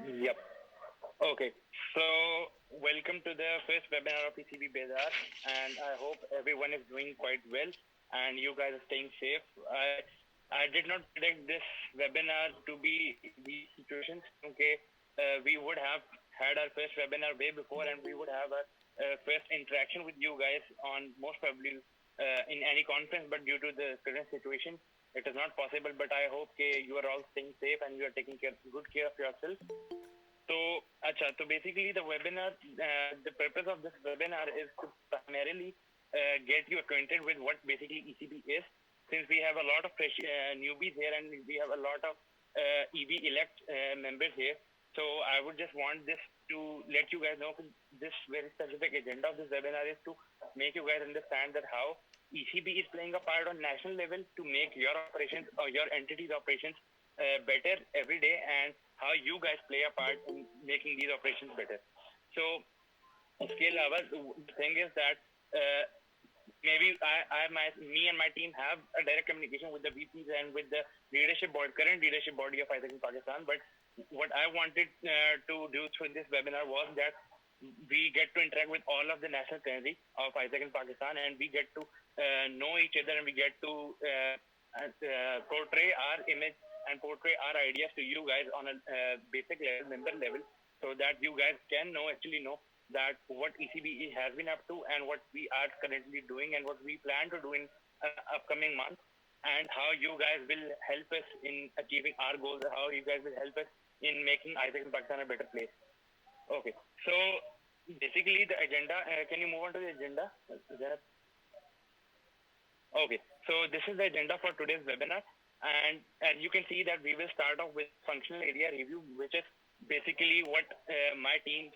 Yep. Okay. So, welcome to the first webinar of ECB Bedaar, and I hope everyone is doing quite well and you guys are staying safe. I did not predict this webinar to be these situations. Okay, we would have had our first webinar way before, and we would have a first interaction with you guys on most probably in any conference, but due to the current situation, it is not possible. But I hope you are all staying safe and you are taking good care of yourself. So basically the webinar, the purpose of this webinar is to primarily get you acquainted with what basically ECB is, since we have a lot of fresh newbies here and we have a lot of EB elect members here. So I would just want this to let you guys know this very specific agenda of this webinar is to make you guys understand that how ECB is playing a part on national level to make your operations or your entity's operations better every day, and how you guys play a part in making these operations better. So, उसके अलावा the thing is that maybe me and my team have a direct communication with the VPs and with the leadership board, current leadership body of ISEC in Pakistan. But what I wanted to do through this webinar was that we get to interact with all of the national currency of ISEC in Pakistan, and we get to know each other, and we get to portray our image and portray our ideas to you guys on a basic level, member level, so that you guys can actually know that what ECB has been up to and what we are currently doing and what we plan to do in upcoming months, and how you guys will help us in achieving our goals, how you guys will help us in making ISEC in Pakistan a better place. Okay, so basically the agenda, can you move on to the agenda? Okay, so this is the agenda for today's webinar. And you can see that we will start off with functional area review, which is basically what my teams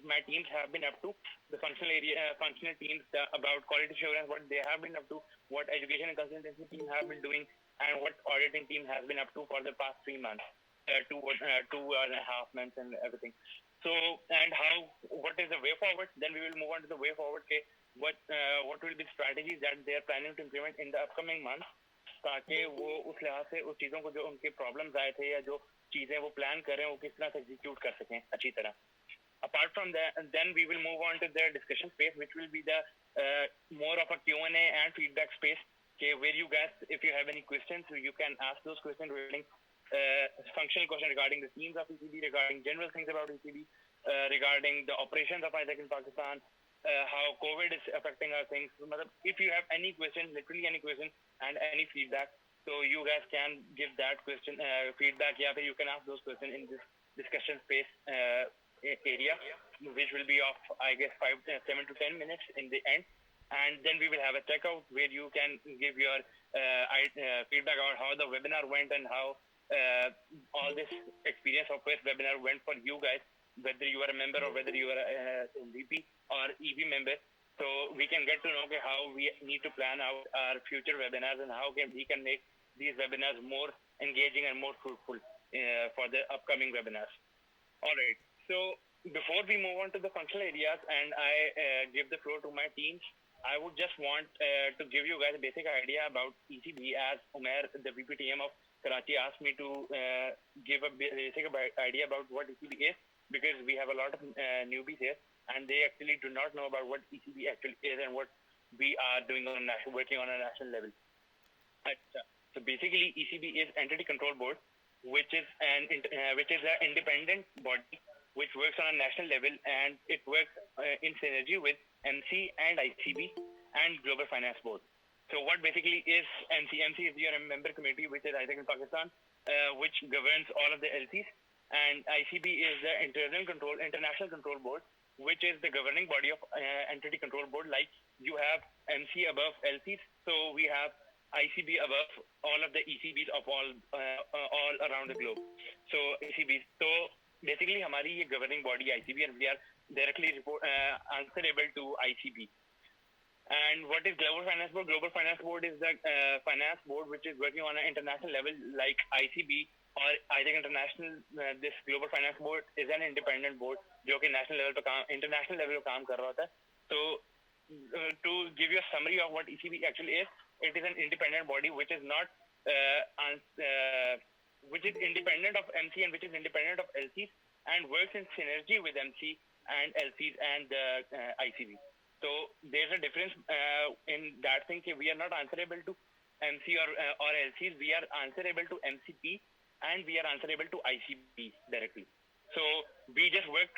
have been up to. The functional teams about quality assurance, what they have been up to, what education and consultancy team have been doing, and what auditing team has been up to for the past 3 months, 2.5 months, and everything. So, and what is the way forward? Then we will move on to the way forward. Okay, what will be the strategies that they are planning to implement in the upcoming months, ताकि वो उस लिहाज से उस चीज़ों को जो उनके प्रॉब्लम्स आए थे या जो चीज़ें वो प्लान करें वो किस तरह से एग्जीक्यूट कर सकें अच्छी तरह. Apart from that, then we will move on to the discussion space, which will be the more of a Q&A and feedback space, okay, where you guys, if you have any questions, you can ask those questions regarding functional questions regarding the themes of ECB, regarding general things about ECB, regarding the operations of ISEC in Pakistan, how COVID is affecting our things. If you have any question, literally any question and any feedback, so you guys can give that question feedback. Yeah, you can ask those questions in this discussion space area, which will be of, I guess, 7 to 10 minutes in the end. And then we will have a checkout where you can give your feedback about how the webinar went and how all this experience of first webinar went for you guys, whether you are a member or whether you are a VP or EB member. So we can get to know how we need to plan out our future webinars and how we can make these webinars more engaging and more fruitful for the upcoming webinars. All right. So before we move on to the functional areas and I give the floor to my teams, I would just want to give you guys a basic idea about ECB, as Umair, the VPTM of Karachi, asked me to give a basic idea about what ECB is, because we have a lot of newbies here and they actually do not know about what ECB actually is and what we are doing working on a national level. So basically, ECB is Entity Control Board, which is an independent body which works on a national level, and it works in synergy with MC and ICB and Global Finance Board. So what basically is MC? MC is your member committee, which is ISEC in Pakistan, which governs all of the LCs, and ICB is the International Control Board, which is the governing body of Entity Control Board. Like you have MC above LCs, so we have ICB above all of the ECBs of all around the globe. So ECBs. So basically, हमारी ये governing body ICB, and we are directly answerable to ICB. And what is Global Finance Board? Global Finance Board is the finance board which is working on an international level, like ICB or ISEC International. This Global Finance Board is an independent board जो कि international level पे काम कर रहा होता है. So to give you a summary of what ECB actually is, it is an independent body which is not which is independent of MC and which is independent of LCs, and works in synergy with MC and LCs and ICB. So there's a difference in that thing. We are not answerable to MC or LCs. We are answerable to MCP and we are answerable to ICP directly. So we just work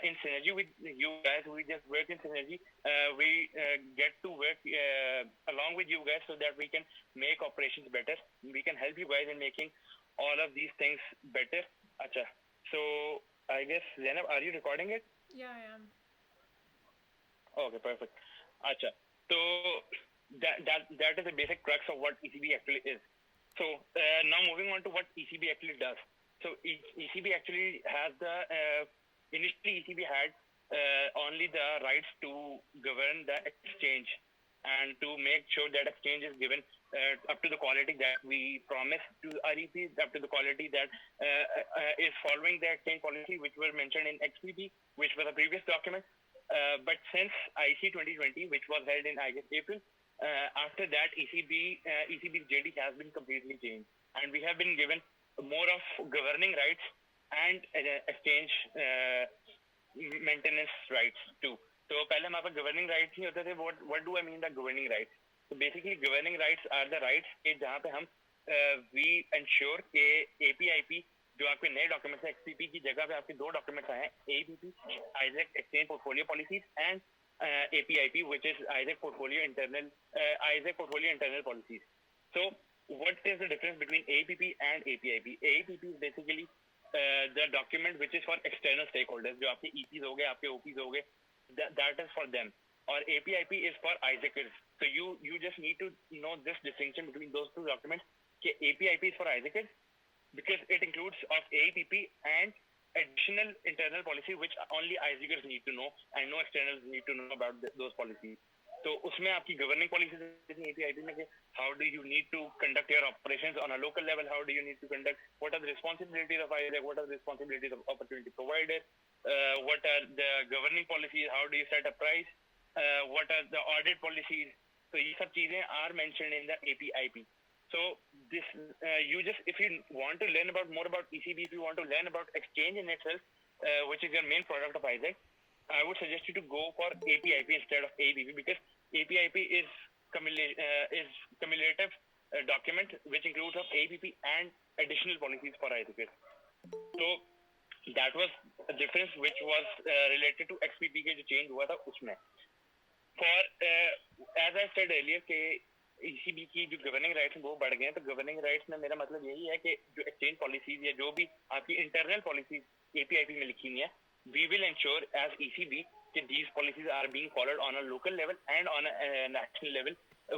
in synergy with you guys. We just work in synergy. We get to work along with you guys so that we can make operations better. We can help you guys in making all of these things better. Acha. So I guess, Zainab, are you recording it? Yeah, I am. Okay, perfect. Acha. So that is the basic crux of what ECB actually is. So now moving on to what ECB actually does. So ECB actually has initially ECB had only the rights to govern the exchange and to make sure that exchange is given up to the quality that we promised to our EPs, up to the quality that is following the exchange policy, which were mentioned in XPP, which was a previous document. But since IC 2020, which was held in, I guess, April, after that, ECB's JD has been completely changed. And we have been given more of governing rights and exchange maintenance rights too. So पहले हमारे पास governing rights नहीं होते थे. What do I mean by governing rights? So basically governing rights are the rights के जहाँ पे हम we ensure कि APIP जो आपके नए डॉक्यूमेंट्स हैं XPP की जगह पे आपके दो डॉक्यूमेंट्स आए हैं APP Isaac Exchange Portfolio Policies and APIP which is Isaac Portfolio Internal Policies. So what is the difference between APP and APIP? APP is basically the document which is for external stakeholders जो आपके EPs हो गए आपके OPs हो गए that is for them. Or APIP is for Isaacers. So you just need to know this distinction between those two documents. कि APIP is for Isaacers because it includes of APP and additional internal policy which only Isaacers need to know and no externals need to know about those policies. So उसमें आपकी governing policies APIP में how do you need to conduct your operations on a local level, how do you need to conduct, what are the responsibilities of Isaac, what are the responsibilities of opportunity provider, what are the governing policies, how do you set a price, what are the audit policies. So ये सब चीजें are mentioned in the APIP. So this you just if you want to learn more about ECB, if you want to learn about exchange in itself, which is your main product of Isaac, I would suggest you to go for APIP instead of APP because APIP is cumulative document which includes of APP and additional policies for Isaac. So that was a difference which was related to XPP के जो change हुआ था उसमें. For as I said earlier कि ECB की जो governing rights हैं वो बढ़ गए हैं. तो governing rights में मेरा मतलब यही है कि जो exchange policies या जो भी आपकी internal policies APIP में लिखी हुई हैं, we will ensure as ECB that these policies are being followed on a local level and on a national level,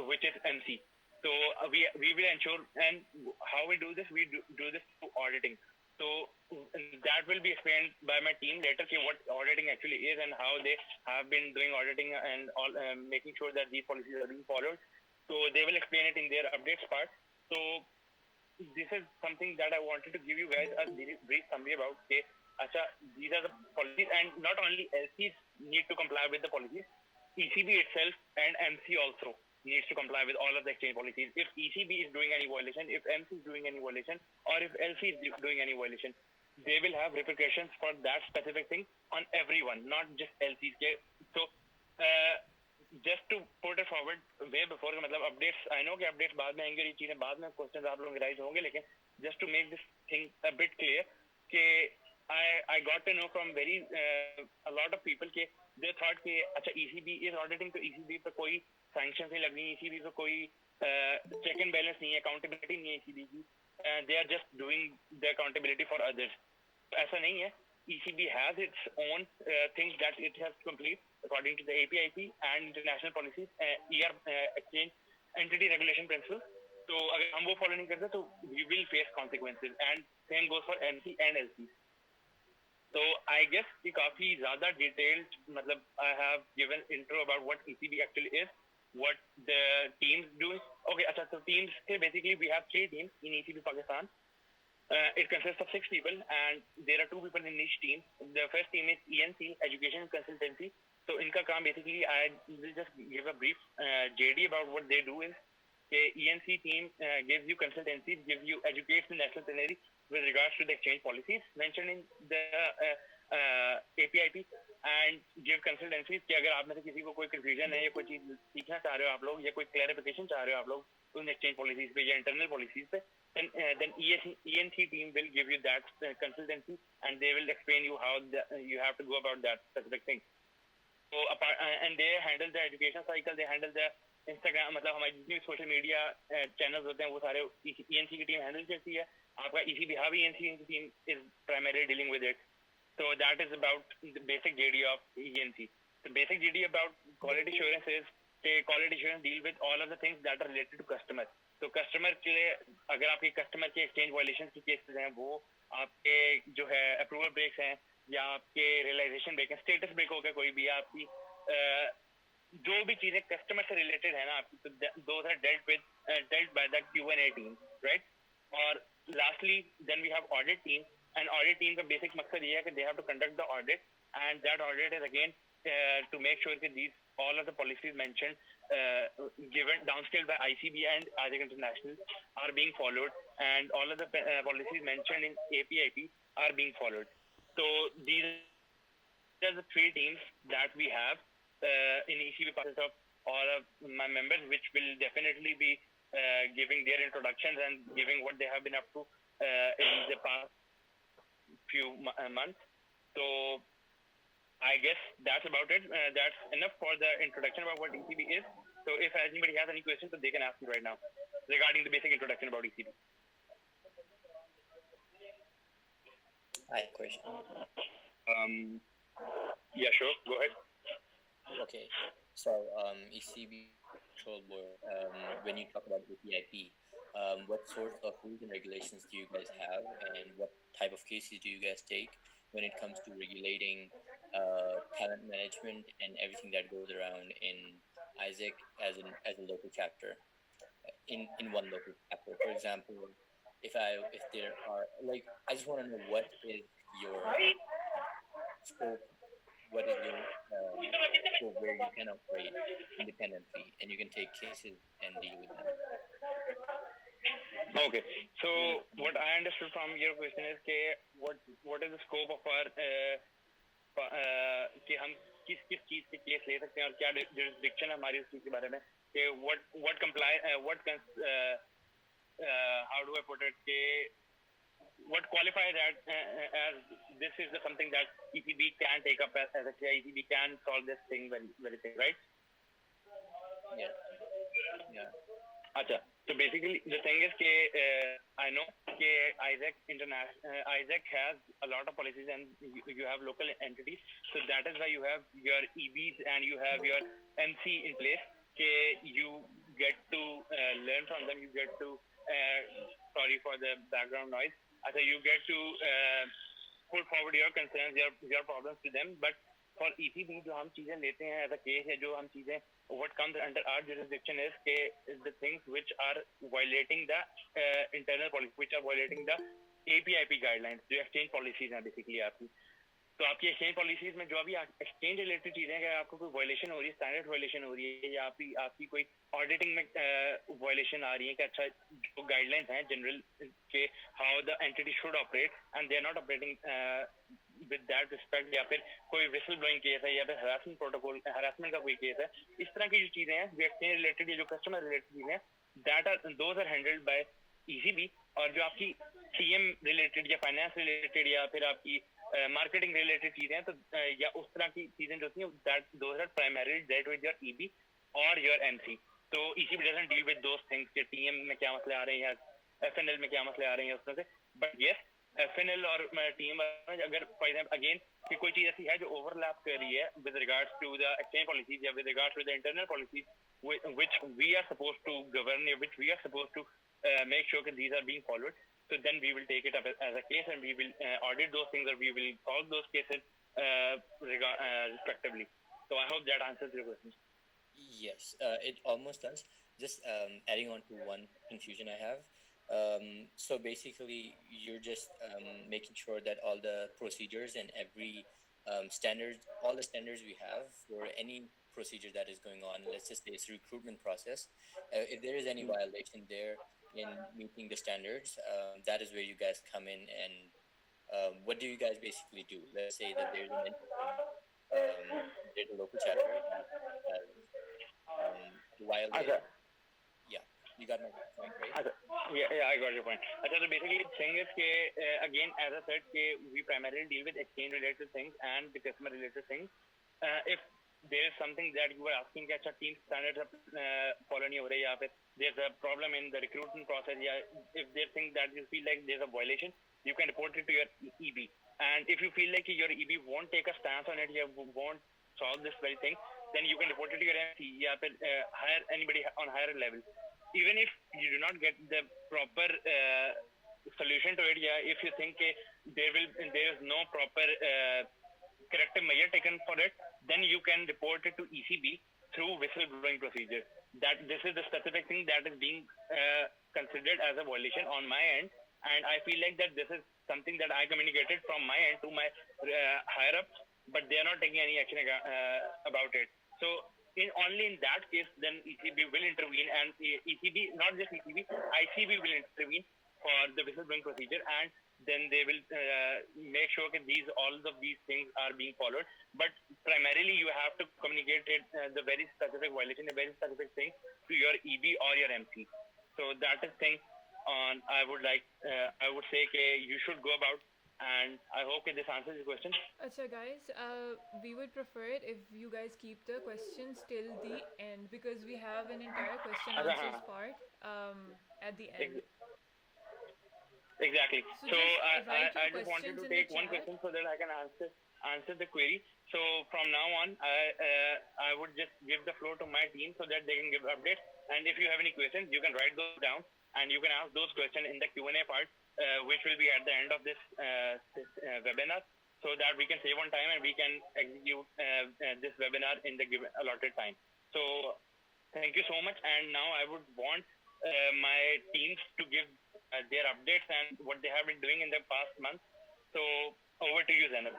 which is MC. So we will ensure, and how we do this? We do this through auditing. So that will be explained by my team later what auditing actually is and how they have been doing auditing and all, making sure that these policies are being followed. So they will explain it in their updates part. So this is something that I wanted to give you guys a brief summary about. These are the policies, and not only LCs need to comply with the policies, ECB itself and MC also needs to comply with all of the exchange policies. If ECB is doing any violation, if MC is doing any violation, or if LC is doing any violation, they will have repercussions for that specific thing on everyone, not just LCs. So just to put it forward way before, मतलब updates, I know कि updates बाद में आएंगे, ये चीजें बाद में questions आप लोग raise होंगे, लेकिन just to make this thing a bit clear कि I got to know from a lot of people कि they thought कि अच्छा ECB is auditing, तो ECB पे कोई sanctions नहीं लगनी, ECB पे कोई check and balance नहीं है, accountability नहीं है ECB की, they are just doing the accountability for others. ऐसा नहीं है. ECB has its own things that it has to complete according to the APIP and international policies, exchange entity regulation principles. So अगर हम वो follow नहीं करते तो we will face consequences, and same goes for MC and LC. So I guess कि काफी ज़्यादा detailed मतलब I have given intro about what ECB actually is, what the teams do. Okay, अच्छा, so teams basically we have 3 teams in ECB Pakistan. It consists of 6 people, and there are 2 people in each team. The first team is ENC, Education and Consultancy. So इनका काम basically, I will just give a brief JD about what they do is, the ENC team gives you consultancy, gives you education national scenario with regards to the exchange policies mentioned in the APIP and give consultancies कि अगर आप में से किसी को कोई confusion है या कोई चीज सीखना चाह रहे हो आप लोग या कोई clarification चाह रहे हो आप लोग उन exchange policies पे या internal policies पे then ENC team will give you that consultancy and they will explain you how you have to go about that specific thing. So and they handle the education cycle, they handle the Instagram, मतलब हमारी जितनी social media channels होते हैं वो सारे ENC की team handle करती है. आपका ECB हाँ भी ENC team is primarily dealing with it. So that is about the basic JD of ENC. The basic JD about quality assurance is quality assurance deal with all of the things that are related to customer. तो customer के लिए अगर आपके customer के exchange violation की cases हैं वो आपके जो है अप्रूवल ब्रेक्स हैं या आपके रियलाइजेशन ब्रेक है, स्टेटस ब्रेक हो गया कोई भी आपकी जो भी चीजें कस्टमर से रिलेटेड है ना आपकी, तो those are dealt by the Q&A team, right? और lastly then we have audit team, and audit team का basic मकसद ये है कि they have to conduct the audit, and that audit is again to make sure that these all of the policies mentioned given downscaled by ECB and ASIC International are being followed, and all of the policies mentioned in APIP are being followed. So these are the three teams that we have in ECB process of all of my members, which will definitely be giving their introductions and giving what they have been up to in the past few months. So I guess that's about it. That's enough for the introduction about what ECB is. So if anybody has any questions, so they can ask me right now regarding the basic introduction about ECB. I have a question. Yeah, sure. Go ahead. Okay. So ECB Control Board, when you talk about APIP, what sorts of rules and regulations do you guys have, and what type of cases do you guys take when it comes to regulating talent management and everything that goes around in ASIC as a local chapter, in one local chapter? For example, if there are, like, I just want to know what is your scope, what is your scope where you can operate independently and you can take cases and deal with them. Okay, so what I understood from your question is कि what is the scope of our कि हम किस चीज के case ले सकते हैं और क्या jurisdiction है हमारी उस चीज के बारे में कि what comply how do I put it कि what qualifies that as this is something that ECB can take up as a ECB can solve this thing very thing, right? Yeah. Acha. So basically the thing is कि I know कि ASIC has a lot of policies and you have local entities, so that is why you have your EBs and you have your MC in place कि you get to learn from them, you get to sorry for the background noise. So you get to put forward your concerns, your problems to them. But for ECB जो हम चीजें लेते हैं as a case या जो हम चीजें what comes under our jurisdiction is the things which are violating the internal policy, which are violating the APIP guidelines, जो exchange policies हैं basically आपकी. तो आपकी एक्सचेंज पॉलिसीज में जो अभी एक्सचेंज रिलेटेड चीजें हैं, आपको कोई वायलेशन हो रही है, स्टैंडर्ड वायलेशन हो रही है या आपकी कोई ऑडिटिंग में वायलेशन आ रही है कि अच्छा जो गाइडलाइंस हैं जनरल के how the entity should operate and they are not operating with that respect, या फिर कोई विसल ब्लोइंग केस है या फिर हरासमेंट प्रोटोकॉल हरासमेंट का कोई केस है, इस तरह की जो चीजें हैं जो एक्सचेंज रिलेटेड या जो कस्टमर रिलेटेड चीजें हैं that are those are handled by ECB. और जो आपकी TM रिलेटेड या फाइनेंस रिलेटेड या फिर आपकी मार्केटिंग रिलेटेड चीजें तो या उस तरह की चीजें जो होती हैं that those are primarily dealt with your EB और योर MC. तो ECB doesn't deal with those things कि TM में क्या मसले आ रहे हैं या FNL में क्या मसले आ रहे हैं उस तरह से. बट यस FNL और TM अगर फॉर एग्जांपल अगेन कि कोई चीज ऐसी है जो ओवरलैप कर रही है with regards to the exchange policies या with regards to the internal policies which we are supposed to govern, which we are supposed to make sure that these are being followed. So then we will take it up as a case and we will audit those things or we will solve those cases respectively. So I hope that answers your question. Yes, it almost does. Just adding on to one confusion I have. So basically, you're just making sure that all the procedures and every standards, all the standards we have for any procedure that is going on, let's just say it's recruitment process. If there is any violation there, in meeting the standards, that is where you guys come in. And what do you guys basically do? Let's say that there's an entity, there's a local chapter that has Acha, violated. Yeah, you got my point, right? acha. Yeah, I got your point. Acha, so basically, the thing is, again, as I said, we primarily deal with exchange-related things and the customer-related things. If there is something that you were asking, that team standards follow नहीं हो रहे, या फिर there's a problem in the recruitment process, yeah, if there's things that you feel like there's a violation, you can report it to your EB. And if you feel like your EB won't take a stance on it, you won't solve this very thing, then you can report it to your MC, या फिर hire anybody on higher level. Even if you do not get the proper solution to it, yeah, if you think there is no proper corrective measure taken for it, then you can report it to ECB through whistleblowing procedure. That this is the specific thing that is being considered as a violation on my end, and I feel like that this is something that I communicated from my end to my higher ups, but they are not taking any action about it. So only in that case, then ECB will intervene, and ECB, not just ECB, ICB will intervene for the whistleblowing procedure, and then they will make sure that all of these things are being followed. But primarily, you have to communicate it, the very specific violation, the very specific thing to your EB or your MC. So that is thing on I would say you should go about. And I hope this answers your question. Acha guys, we would prefer it if you guys keep the questions till the end, because we have an entire question answers part at the end. Exactly. So So just write your I just wanted questions to in the take one chat. question so that I can answer the query. So from now on, I would just give the floor to my team so that they can give updates. And if you have any questions, you can write those down and you can ask those questions in the Q&A part, which will be at the end of this webinar, so that we can save on time and we can execute this webinar in the given allotted time. So thank you so much. And now I would want my teams to give their updates and what they have been doing in the past month. So over to you, Zainab.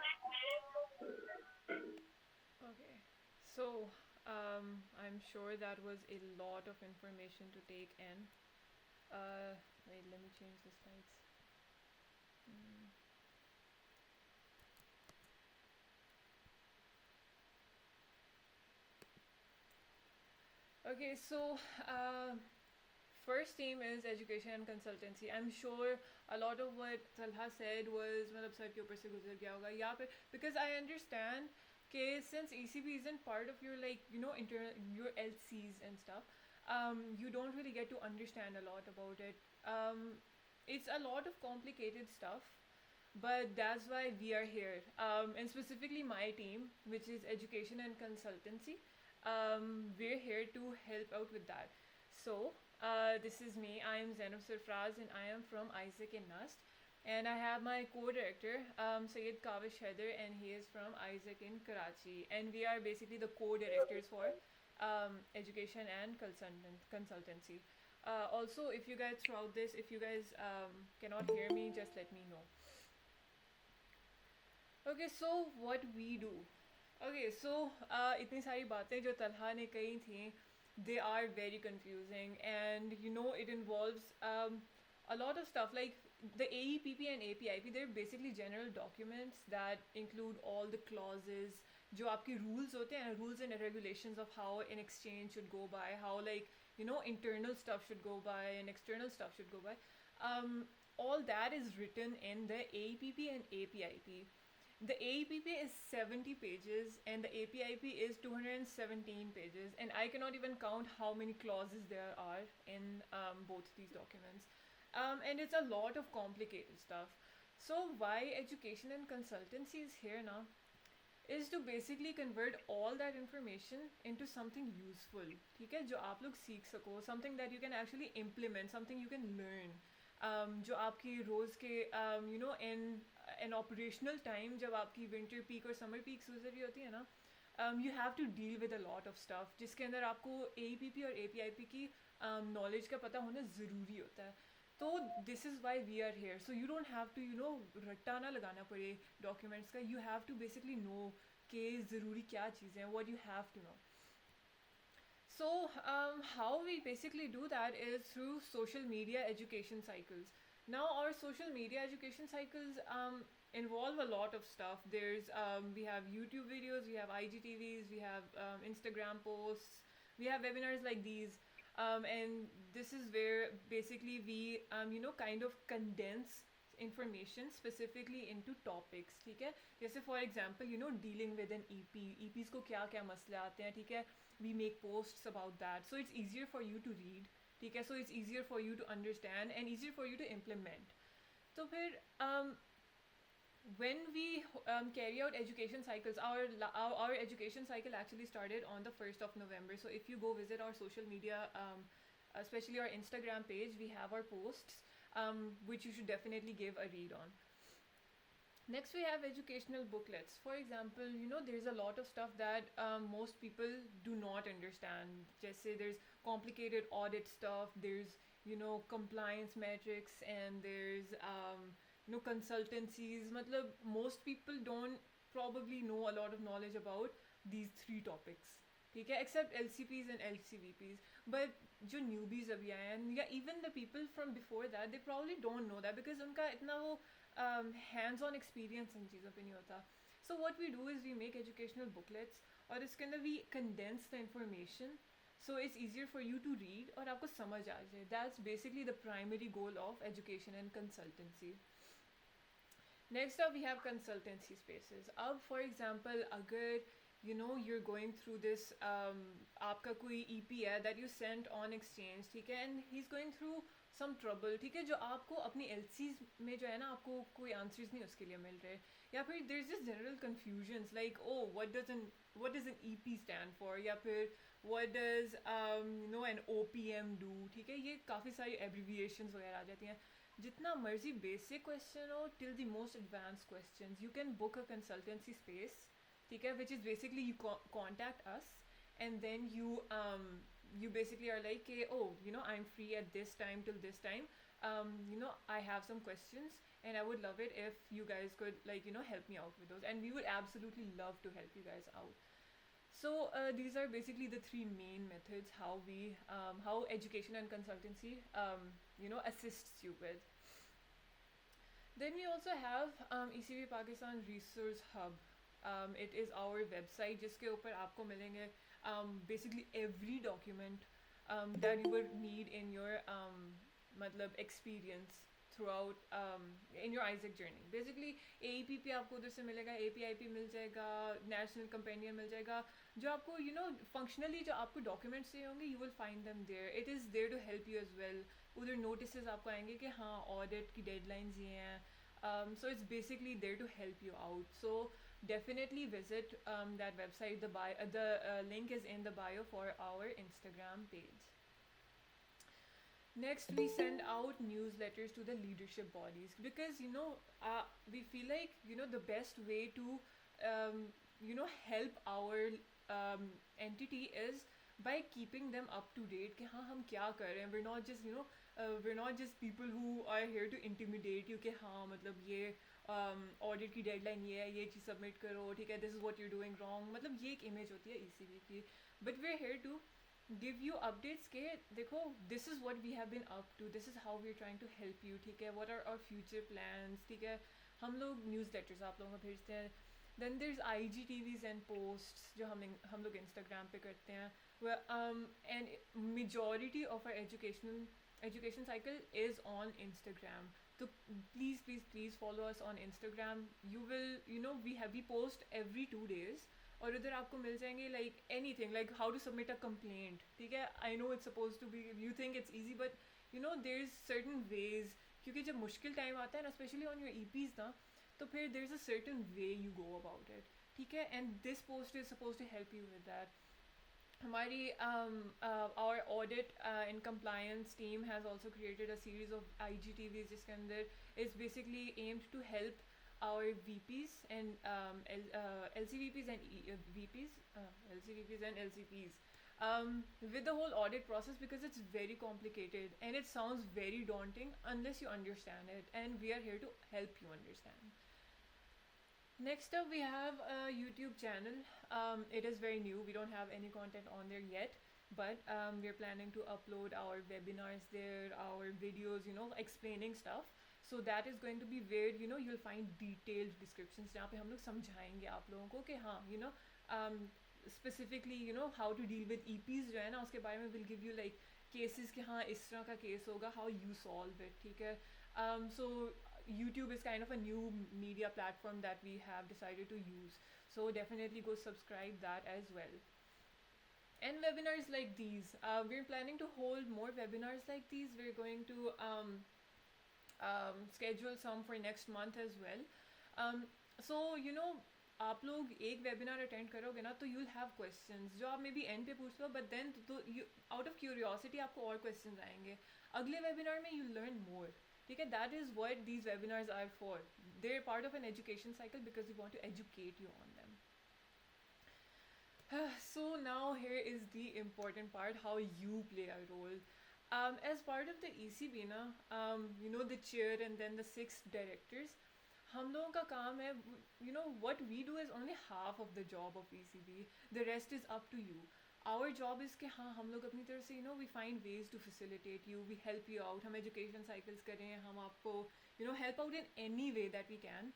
Okay. So I'm sure that was a lot of information to take in. Wait, let me change the slides. Okay, so first theme is education and consultancy. I'm sure a lot of what Talha said was मतलब sir के ऊपर से गुजर गया होगा या फिर because I understand कि since ECB isn't part of your your LCs and stuff, you don't really get to understand a lot about it. It's a lot of complicated stuff, but that's why we are here. And specifically my team, which is education and consultancy, we're here to help out with that. So this is me. I am Zainab Sarfraz and I am from Isaac in Nust. And I have my co-director, Syed Kavish Haider, and he is from Isaac in Karachi. And we are basically the co-directors for education and consultancy. Also, if you guys throughout this, if you guys cannot hear me, just let me know. Okay, so what we do. Okay, so इतनी सारी बातें जो तलहा ने कही थी, they are very confusing, and it involves a lot of stuff like the AEPP and APIP. They're basically general documents that include all the clauses जो आपके rules होते हैं, rules and regulations of how an exchange should go by, how internal stuff should go by and external stuff should go by. All that is written in the AEPP and APIP. The AEPP is 70 pages and the APIP is 217 pages, and I cannot even count how many clauses there are in both these documents. And it's a lot of complicated stuff. So why education and consultancy is here now is to basically convert all that information into something useful, ठीक है, जो आप लोग सीख सको, something that you can actually implement, something you can learn, जो आपकी रोज़ के in an operational time, जब आपकी winter peak और summer peaks गुजर रही होती है ना, you have to deal with a lot of stuff जिसके अंदर आपको AEPP और APIP की knowledge का पता होना ज़रूरी होता है. तो this is why we are here. So you don't have to रट्टा ना लगाना पड़े documents का. You have to basically know कि ज़रूरी क्या चीज़ें हैं, what you have to know. So, how we basically do that is through social media education cycles. Now, our social media education cycles involve a lot of stuff. We have YouTube videos, we have IGTVs, we have Instagram posts, we have webinars like these. And this is where basically we, kind of condense information specifically into topics. ठीक है, जैसे for example, dealing with an EP, EPs को क्या क्या मसले आते हैं, ठीक है, we make posts about that, so it's easier for you to read, ठीक है, so it's easier for you to understand and easier for you to implement. तो फिर when we carry out education cycles, our education cycle actually started on the 1st of November. So if you go visit our social media, especially our Instagram page, we have our posts, which you should definitely give a read on. Next, we have educational booklets. For example, there's a lot of stuff that most people do not understand. Just say there's complicated audit stuff, there's, compliance metrics, and there's, consultancies. Matlab, most people don't probably know a lot of knowledge about these three topics. ठीक है, except LCPs and LCVPs. But जो newbies अभी आए हैं, या even the people from before that, they probably don't know that because उनका इतना वो hands-on experience इन चीज़ों पे नहीं होता. So what we do is we make educational booklets और इसके अंदर we condense the information so it's easier for you to read और आपको समझ आ जाए. That's basically the primary goal of education and consultancy. Next up we have consultancy spaces. अब for example अगर you're going through this आपका कोई EP है that you sent on exchange, ठीक है, and he's going through some trouble, ठीक है, जो आपको अपनी LCs में जो है ना आपको कोई answers नहीं उसके लिए मिल रहे, या फिर there's just general confusions like oh what does an EP stand for, या फिर what does an OPM do, ठीक है, ये काफ़ी सारी abbreviations वगैरह आ जाती हैं. जितना मर्जी basic question हो till the most advanced questions, you can book a consultancy space, ठीक है, which is basically you contact us and then you basically are like oh I'm free at this time till this time, I have some questions and I would love it if you guys could help me out with those, and we would absolutely love to help you guys out. So these are basically the three main methods how education and consultancy assists you with. Then we also have ECB Pakistan Resource Hub. It is our website जिसके ऊपर आपको मिलेंगे basically every document that you would need in your मतलब experience throughout in your Isaac journey. Basically AEP पे आपको उधर से मिलेगा, APIP मिल जाएगा, National Companion मिल जाएगा, जो आपको functionally जो आपको documents चाहिए होंगे you will find them there. It is there to help you as well. उधर notices आपको आएंगे कि हाँ audit की deadlines ये हैं. So it's basically there to help you out. So definitely visit that website. The link is in the bio for our Instagram page. Next, we send out newsletters to the leadership bodies because we feel like the best way to help our entity is by keeping them up to date कि हाँ हम क्या कर रहे हैं. We're not just people who are here to intimidate you कि हाँ मतलब ये audit की deadline ये चीज़ submit करो, ठीक है, this is what you're doing wrong, मतलब ये एक image होती है ECB की. But we're here to give you updates के देखो this is what we have been up to, this is how we're trying to help you, ठीक है, what are our future plans, ठीक है, हम लोग newsletters आप लोगों को भेजते हैं. Then there's IGTVs and posts जो हम लोग Instagram पे करते हैं. Well, and majority of our education cycle is on Instagram. So please follow us on Instagram. You will we post every 2 days और उधर आपको मिल जाएंगे like anything like how to submit a complaint, ठीक है. I know it's supposed to be, you think it's easy, but there's certain ways क्योंकि जब मुश्किल time आता है ना especially on your EPs ना, तो फिर there's a certain way you go about it, ठीक है, and this post is supposed to help you with that. हमारी our audit and compliance team has also created a series of IGTVs जिसके अंदर is basically aimed to help our VPs and LCVPs and VPs, LCVPs and LCPs with the whole audit process because it's very complicated and it sounds very daunting unless you understand it, and we are here to help you understand. Next up we have a YouTube channel. It is very new, we don't have any content on there yet, but we're planning to upload our webinars there, our videos, explaining stuff. So that is going to be where you'll find detailed descriptions जहाँ पे हम लोग समझाएंगे आप लोगों को कि हाँ um, specifically how to deal with EPs जो है ना उसके बारे में will give you like cases कि हाँ इस तरह का केस होगा, how you solve it, ठीक है. So YouTube is kind of a new media platform that we have decided to use, so definitely go subscribe that as well. And webinars like these, we're planning to hold more webinars like these. We're going to schedule some for next month as well. So आप लोग एक webinar attend करोगे ना तो you'll have questions जो आप may be and पे पूछ लो, बट देन तो आउट ऑफ क्यूरियोसिटी आपको और क्वेश्चंस आएंगे अगले वेबिनार में. यू लर्न मोर, ठीक है. That is what these webinars are for. They are part of an education cycle because we want to educate you on them. So now here is the important part, how you play a role. As part of the ECB na, the chair and then the 6 directors, हम लोगों का काम है, what we do is only half of the job of ECB. The rest is up to you. Our job is कि हाँ हम लोग अपनी तरफ से we find ways to facilitate you, we help you out, हम education cycles करें, हम आपको help out in any way that we can.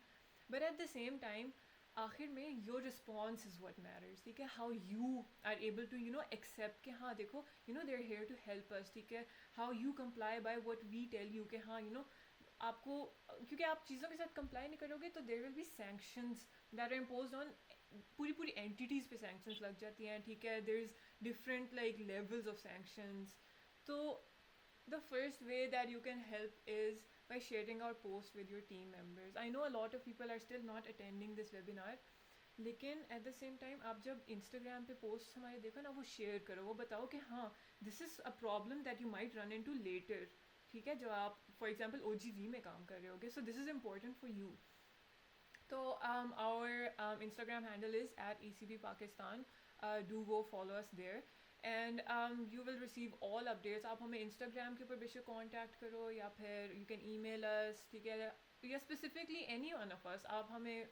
But at the same time आखिर में your response is what matters, ठीक है. How you are able to accept कि हाँ देखो they're here to help us, ठीक है. How you comply by what we tell you कि हाँ आपको, क्योंकि आप चीज़ों के साथ कंप्लाई नहीं करोगे तो there will be sanctions that are imposed on पूरी एंटिटीज़ पे सैंक्शंस लग जाती हैं, ठीक है. There is different like levels of sanctions. तो the first way that you can help is by sharing our post with your team members. I know a lot of people are still not attending this webinar, लेकिन at the same time आप जब Instagram पे post हमारे देखो ना वो share करो, वो बताओ कि हाँ this is a problem that you might run into later, ठीक है, जो आप फॉर एग्जांपल OGV में काम कर रहे होगे. So this is important for you. तो our Instagram handle is at ECB Pakistan. Do go follow us there and you will receive all updates. आप हमें Instagram के ऊपर बेशक contact करो या फिर you can email us, ठीक है, या specifically any one of us. आप हमें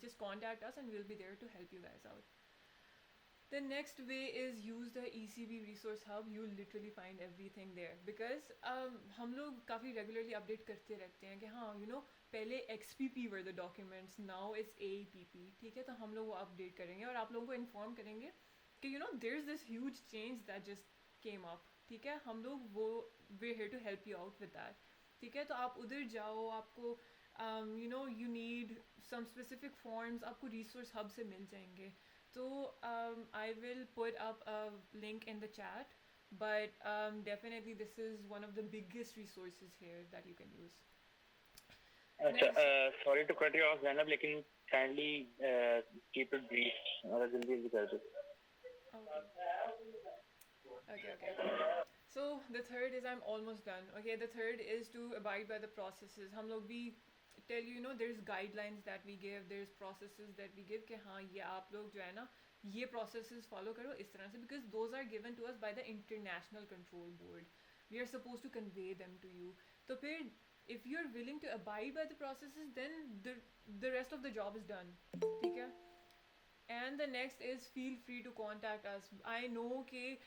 just contact us and we'll be there to help you guys out. The next way is use the ECB resource hub. You will literally find everything there because हम लोग काफ़ी regularly update करते रहते हैं कि हाँ पहले XPP were the documents, now it's AEPP, ठीक है. तो हम लोग वो update करेंगे और आप लोगों को inform करेंगे कि there's this huge change that just came up, ठीक है. हम लोग वो we're here to help you out with that, ठीक है. तो आप उधर जाओ, आपको you need some specific forms, आपको resource hub से मिल जाएंगे. So I will put up a link in the chat, but definitely this is one of the biggest resources here that you can use. Sorry to cut you off, Zainab, लेकिन kindly keep it brief. और जल्दी जल्दी कर दो. Okay. So the third is, I'm almost done. Okay, the third is to abide by the processes. हम लोग भी tell you there's guidelines that we give, there's processes that we give कि हाँ ये आप लोग जो है ना ये processes follow करो इस तरह से, because those are given to us by the International Control Board. We are supposed to convey them to you. तो फिर if you're willing to abide by the processes, then the rest of the job is done, ठीक है. And the next is feel free to contact us. I know कि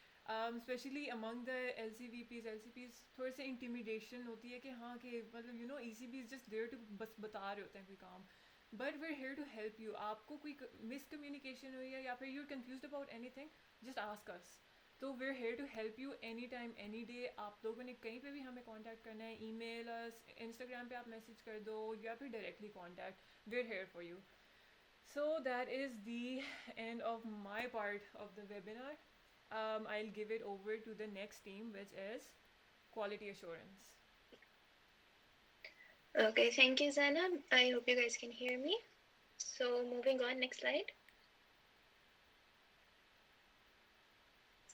specially among the LCPs थोड़े से intimidation होती है कि हाँ कि मतलब ECB is just there to बस बता रहे होते हैं कोई काम, but we are here to help you. आपको कोई मिसकम्युनिकेशन हुई है या फिर you are confused about anything, just ask us. तो we are here to help you any time any day. आप लोगों ने कहीं पे भी हमें कांटेक्ट करना है, ईमेल अस, इंस्टाग्राम पे आप मैसेज कर दो या फिर directly contact. We are here for you. So that is the end of my part of the webinar. I'll give it over to the next team, which is quality assurance. Okay, thank you, Zainab. I hope you guys can hear me. So moving on, next slide.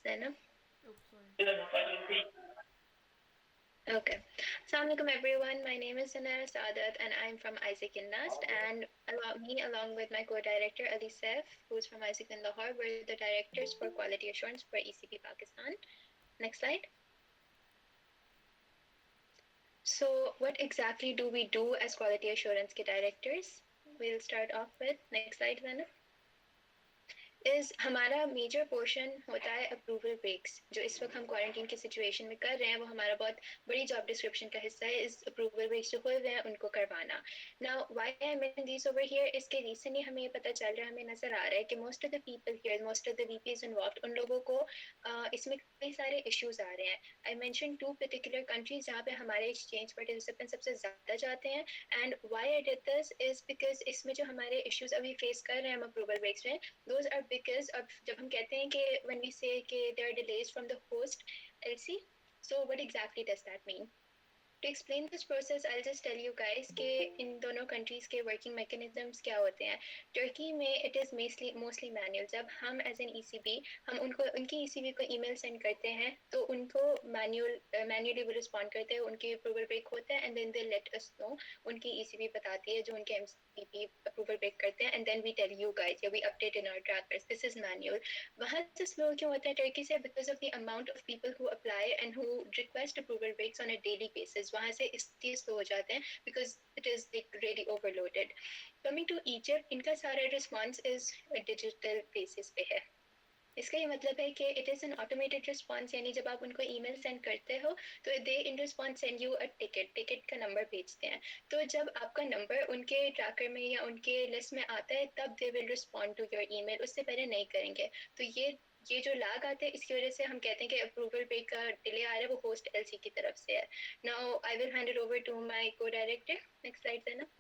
Zainab? Oh, sorry. Okay. Assalamualaikum everyone. My name is Sanara Sadat and I'm from Isaac in Nast, and along with my co-director Ali Saif, who's from Isaac in Lahore, we're the directors for quality assurance for ECB Pakistan. Next slide. So what exactly do we do as quality assurance ke directors? We'll start off with next slide, Zainab. Is हमारा major portion होता है approval breaks, जो इस वक्त हम quarantine की situation में कर रहे हैं, वो हमारा बहुत बड़ी जॉब डिस्क्रिप्शन का हिस्सा है। इस अप्रूवल ब्रेक्स जो हुए हुए हैं उनको करवाना। Now why I mention this over here, इसके रिसेंटली हमें ये पता चल रहा है, हमें नजर आ रहा है कि most of the people here, most of the VPs involved, उन लोगों को इसमें कई सारे इश्यूज आ रहे हैं। I mention two particular countries जहाँ पे हमारे एक्सचेंज पार्टिसिपेंट सबसे ज्यादा जाते हैं। And why I did this is because इसमें जो हमारे इश्यूज अभी फेस कर रहे हैं हम अप्रूवल ब्रेक्स में, those are because अब जब हम कहते हैं कि when we say कि there are delays from the host LC, so what exactly does that mean? To explain this process, I'll just tell you guys कि इन दोनों countries के working mechanisms क्या होते हैं। Turkey में it is mostly manual। जब हम as an ECB हम उनको उनकी ECB को email send करते हैं तो उनको manually वो respond करते हैं, उनकी approval break होता है and then they let us know। उनकी ECB बताती है जो उनके MCP approval break करते हैं and then we tell you guys, yeah, we update in our trackers, this is manual। वहाँ से slow क्यों होता है Turkey से? Because of the amount of people who apply and who request approval breaks on a daily basis, वहाँ से इसलिए slow हो जाते हैं because it is like really overloaded। Coming to Egypt, इनका सारा response is digital basis पे है। इसका ये मतलब है कि it is an automated response, यानी जब आप उनको ईमेल सेंड करते हो तो they in response send you a ticket का नंबर भेजते हैं। तो जब आपका नंबर उनके ट्रैकर में या उनके लिस्ट में आता है तब they will respond to your email, उससे पहले नहीं करेंगे। तो ये जो लाग आते हैं इसकी वजह से हम कहते हैं कि अप्रूवल ब्रेक का डिले आ रहा है, वो होस्ट एलसी की तरफ से है। Now I will hand it over to my co director. Next slide है ना।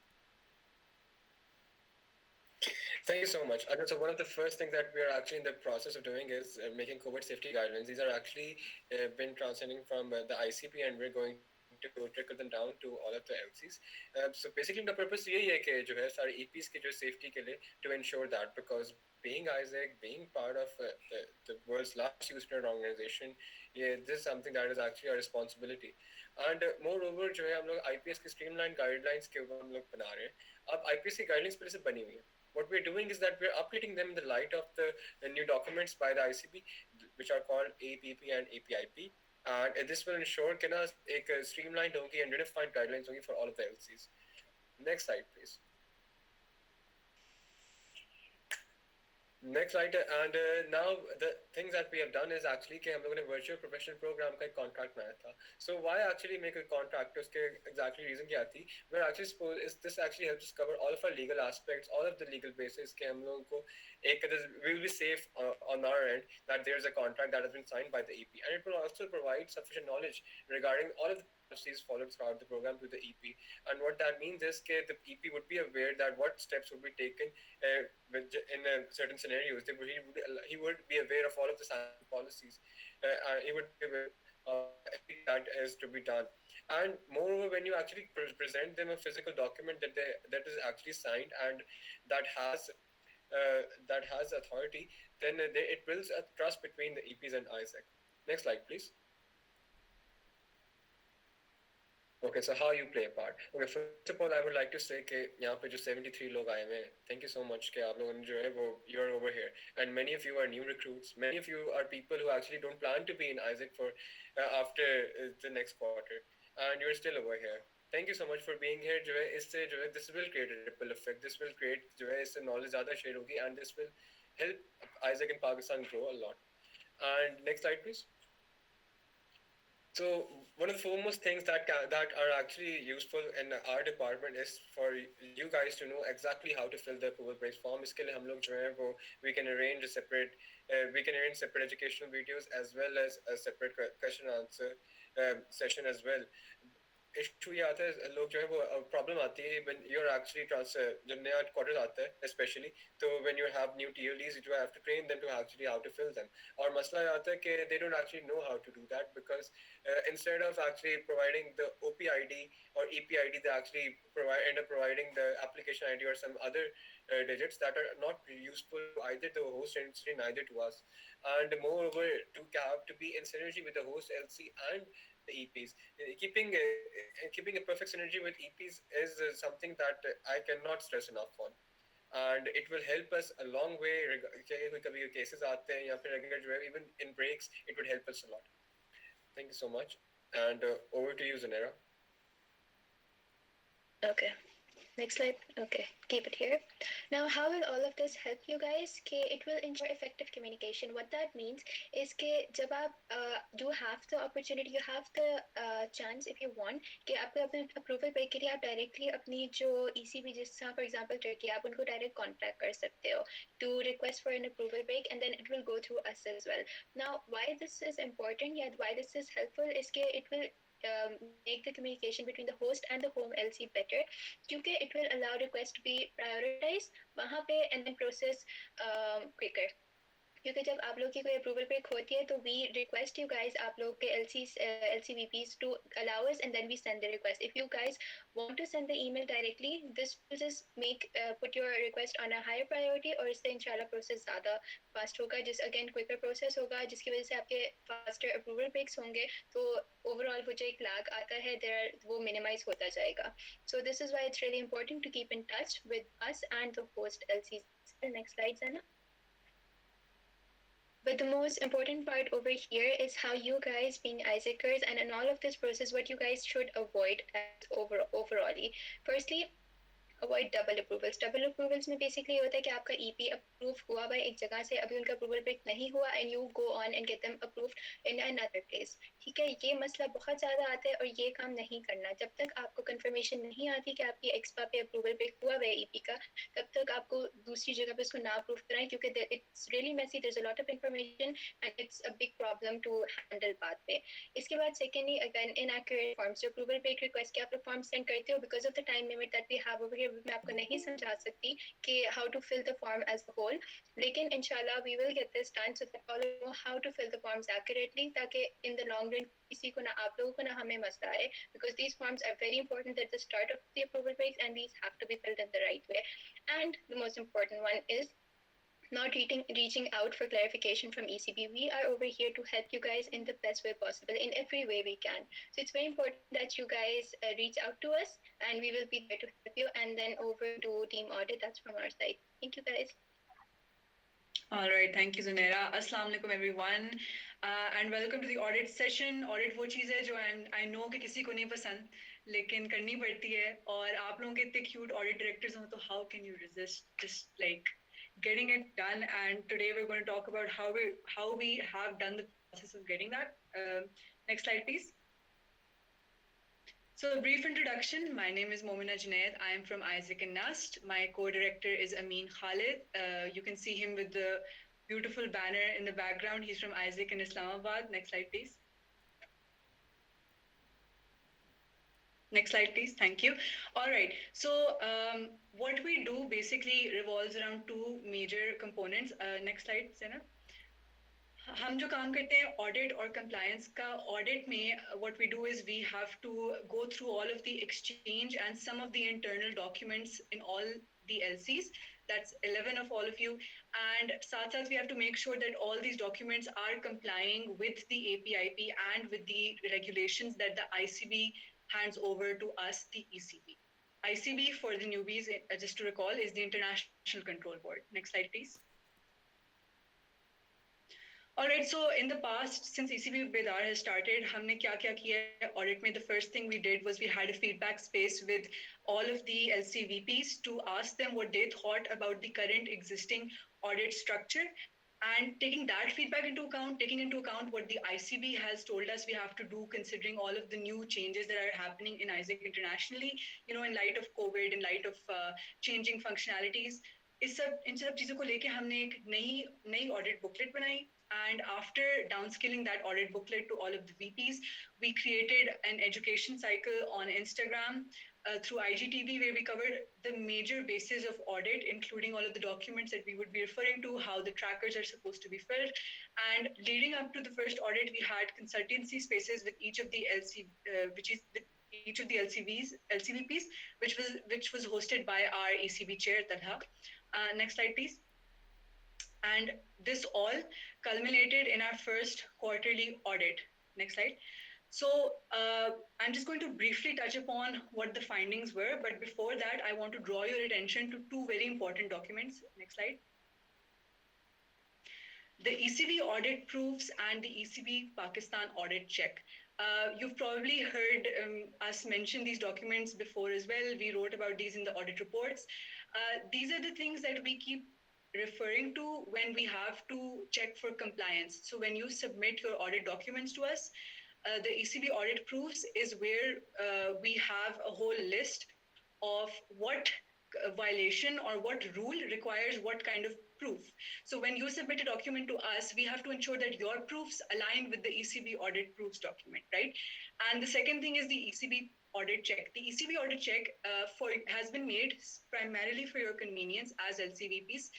Thank you so much. So one of the first things that we are actually in the process of doing is making COVID safety guidelines. These are actually been transcending from the ICP, and we're going to trickle them down to all of the LCs. So basically, the purpose यही है कि जो है सारे EPs की जो safety के लिए to ensure that, because being Isaac, being part of the world's largest youth spread organization, yeah, this is something that is actually our responsibility. And moreover जो है हम लोग IPS की streamlined guidelines के ऊपर हम लोग बना रहे हैं। अब IPS की guidelines पहले से बनी हुई है। What we're doing is that we're updating them in the light of the new documents by the ICB, which are called APP and APIP. And this will ensure कि ना एक streamlined होगी and unified guidelines होगी for all of the LCs. Next slide, please. Next slide, and now the things that we have done is actually कि हम लोगों ने virtual professional program का एक contract बनाया था. So why actually make a contract? तो उसके exactly reason क्या थी? We're actually suppose is this actually helps us cover all of our legal aspects, all of the legal basis कि हम लोगों को एक we will be safe on our end that there is a contract that has been signed by the EP, and it will also provide sufficient knowledge regarding all of the policies followed throughout the program to the EP. And what that means is that the EP would be aware that what steps would be taken in certain scenarios. He would be aware of all of the sanction policies. He would be aware of everything that is to be done. And moreover, when you actually present them a physical document that is actually signed and that has authority, then it builds a trust between the EPs and ISAC. Next slide, please. Okay, so how you play a part? Okay, first of all, I would like to say कि यहाँ पे जो 73 लोग आए हैं, thank you so much कि आप लोगों ने जो है वो you're over here, and many of you are new recruits. Many of you are people who actually don't plan to be in Isaac for after the next quarter, and you're still over here. Thank you so much for being here. जो है इससे जो है this will create a ripple effect. This will create जो है इससे knowledge ज़्यादा share होगी, and this will help Isaac in Pakistan grow a lot. And next slide, please. So one of the foremost things that are actually useful in our department is for you guys to know exactly how to fill the approval based form. इसके लिए हम लोग जो है वो we can arrange separate educational videos as well as a separate question and answer session as well. Issue ये आता है लोग जो है वो प्रॉब्लम आती है when you're actually जब नया क्वार्टर आता है स्पेशली, तो when you have new TLDs you have to train them to actually how to fill them. और मसला ये आता है कि they don't actually know how to do that because instead of actually providing the OPID or EPID, they actually end up providing the application ID or some other digits that are not useful to either the host entity neither to us. And moreover, to be in synergy with the host LC and the EPs. Keeping a perfect synergy with EPs is something that I cannot stress enough on. And it will help us a long way. कभी cases आते हैं या फिर अगर even in breaks, it would help us a lot. Thank you so much. And over to you, Zanera. Okay. Next slide. Okay, keep it here. Now, how will all of this help you guys? It will ensure effective communication. What that means is जब आप you have the opportunity, you have the chance if you want कि आपको अपने approval break के लिए आप directly अपनी जो ECB जिस तरह for example Turkey आप उनको direct contact कर सकते हो to request for an approval break and then it will go through us as well. Now, why this is important, yeah, why this is helpful is it will make the communication between the host and the home LC better क्योंकि it will allow request to be prioritized वहाँ पे and then process quicker. क्योंकि जब आप लोग की कोई approval break होती है तो वी रिक्वेस्ट यू गाइस आप लोग के LCVPs to allow us and then we send the request. If you guys want to send the email directly, this will just make put your request on a higher priority और इससे इंशाल्लाह process ज़्यादा fast होगा जिस again quicker process होगा जिसकी वजह से आपके फास्टर अप्रूवल ब्रेक्स होंगे तो ओवरऑल वो जो एक लैग आता है वो मिनिमाइज होता जाएगा. So this is why it's really important to keep in touch with us and the host LCs. Next slide, Zana. But the most important part over here is how you guys being Isaacers and in all of this process what you guys should avoid as overall. Firstly, avoid double approvals. Double approvals में basically होता है कि आपका EP approve हुआ हुआ एक जगह से अभी उनका अप्रूवल ब्रेक नहीं हुआ and you go on and get them approved in another place. ठीक है, ये मसला बहुत ज़्यादा आता है और ये काम नहीं करना. जब तक आपको कंफर्मेशन नहीं आती कि आपकी एक्सपा पे अप्रूवल ब्रेक हुआ हुआ है ईपी का तब तक आपको दूसरी जगह पे उसको ना अप्रूव कराएं क्योंकि it's really messy. There is a lot of information and it's a big problem to handle बाद पे. इसके बाद सेकेंडली अगेन इनएक्यूरेट फॉर्म्स. जो अप्रूवल ब्रेक रिक्वेस्ट के आप लोग फॉर्म सेंड करते हो because of the time limit that we have over here मैं आपको नहीं समझा सकती कि how to fill the form as a whole लेकिन इंशाल्लाह we will get this done so that all know how to fill the forms accurately ताकि in the long run किसी को ना आप लोगों को ना हमें मसला आए because these forms are very important at the start of the approval breaks and these have to be filled in the right way. And the most important one is not reaching out for clarification from ECB. We are over here to help you guys in the best way possible, in every way we can. So it's very important that you guys reach out to us and we will be there to help you. And then over to team audit, that's from our side. Thank you guys. All right, thank you, Zunaira. Assalamu alaikum, everyone, and welcome to the audit session. Audit वो चीज़ है जो I know कि किसी को नहीं पसंद, लेकिन करनी पड़ती है. और आप लोगों के इतने cute audit directors हों तो how can you resist just like getting it done? And today we're going to talk about how we have done the process of getting that. Next slide, please. So, a brief introduction. My name is Momina Junaid. I am from Isaac and Nast. My co-director is Amin Khalid. You can see him with the beautiful banner in the background. He's from Isaac in Islamabad. Next slide, please. Next slide, please. Thank you. All right. So what we do basically revolves around two major components. Next slide, Sena. हम जो काम करते हैं audit और compliance का. Audit में what we do is we have to go through all of the exchange and some of the internal documents in all the LCs. That's 11 of all of you. And साथ साथ we have to make sure that all these documents are complying with the APIP and with the regulations that the ICB hands over to us, the ECB. ICB, for the newbies, just to recall, is the International Control Board. Next slide, please. All right, so in the past, since ECB Bedaar has started, हमने क्या क्या किया है audit में? The first thing we did was we had a feedback space with all of the LCVPs to ask them what they thought about the current existing audit structure. And taking that feedback into account, taking into account what the ICB has told us we have to do, considering all of the new changes that are happening in Isaac internationally, you know, in light of COVID, in light of changing functionalities, इन सब चीज़ों को लेके हमने एक नई audit booklet बनाई. And after downscaling that audit booklet to all of the VPs, we created an education cycle on Instagram through IGTV where we covered the major bases of audit, including all of the documents that we would be referring to, how the trackers are supposed to be filled. And leading up to the first audit, we had consultancy spaces with each of the LCVPs, which was hosted by our ECB chair, Talha. Next slide, please. And this all culminated in our first quarterly audit. Next slide. So I'm just going to briefly touch upon what the findings were. But before that, I want to draw your attention to two very important documents. Next slide. The ECB audit proofs and the ECB Pakistan audit check. You've probably heard us mention these documents before as well. We wrote about these in the audit reports. These are the things that we keep referring to when we have to check for compliance. So when you submit your audit documents to us, the ECB audit proofs is where we have a whole list of what violation or what rule requires what kind of proof. So when you submit a document to us, we have to ensure that your proofs align with the ECB audit proofs document, right? And the second thing is the ECB audit check. The ECB audit check for has been made primarily for your convenience as LCVPs,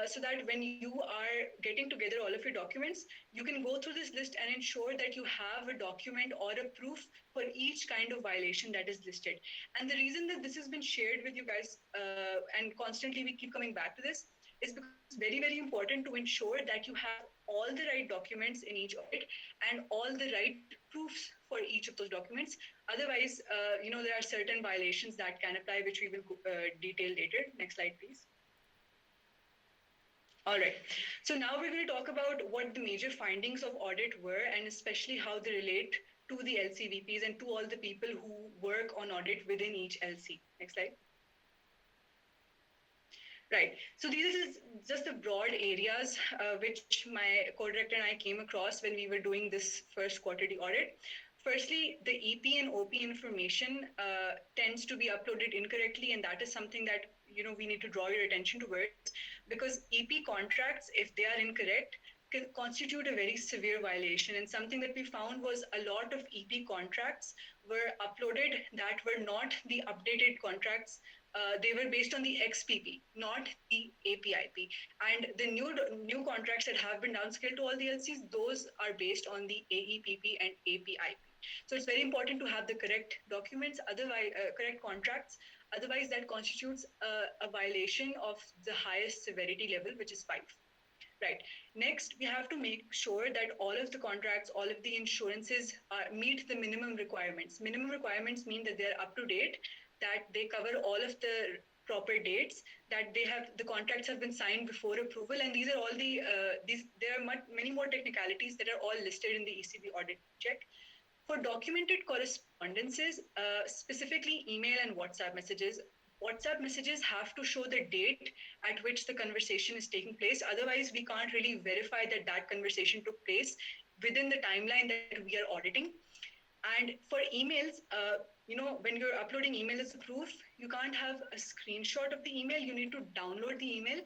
so that when you are getting together all of your documents, you can go through this list and ensure that you have a document or a proof for each kind of violation that is listed. And the reason that this has been shared with you guys, and constantly we keep coming back to this, is because it's very, very important to ensure that you have all the right documents in each audit and all the right proofs for each of those documents. Otherwise, there are certain violations that can apply, which we will detail later. Next slide, please. All right. So now we're going to talk about what the major findings of audit were and especially how they relate to the LCVPs and to all the people who work on audit within each LC. Next slide. Right. So these is just the broad areas which my co-director and I came across when we were doing this first quarterly audit. Firstly, the EP and OP information tends to be uploaded incorrectly, and that is something that we need to draw your attention towards, because EP contracts, if they are incorrect, can constitute a very severe violation. And something that we found was a lot of EP contracts were uploaded that were not the updated contracts. They were based on the XPP, not the APIP. And the new contracts that have been downscaled to all the LCs, those are based on the AEPP and APIP. So it's very important to have the correct documents, otherwise correct contracts. Otherwise, that constitutes a violation of the highest severity level, which is 5. Right. Next, we have to make sure that all of the contracts, all of the insurances meet the minimum requirements. Minimum requirements mean that they're up to date, that they cover all of the proper dates, that the contracts have been signed before approval, and these are all there are many more technicalities that are all listed in the ECB audit check. For documented correspondences, specifically email and WhatsApp messages have to show the date at which the conversation is taking place. Otherwise, we can't really verify that that conversation took place within the timeline that we are auditing. And for emails, when you're uploading email as a proof, you can't have a screenshot of the email. You need to download the email.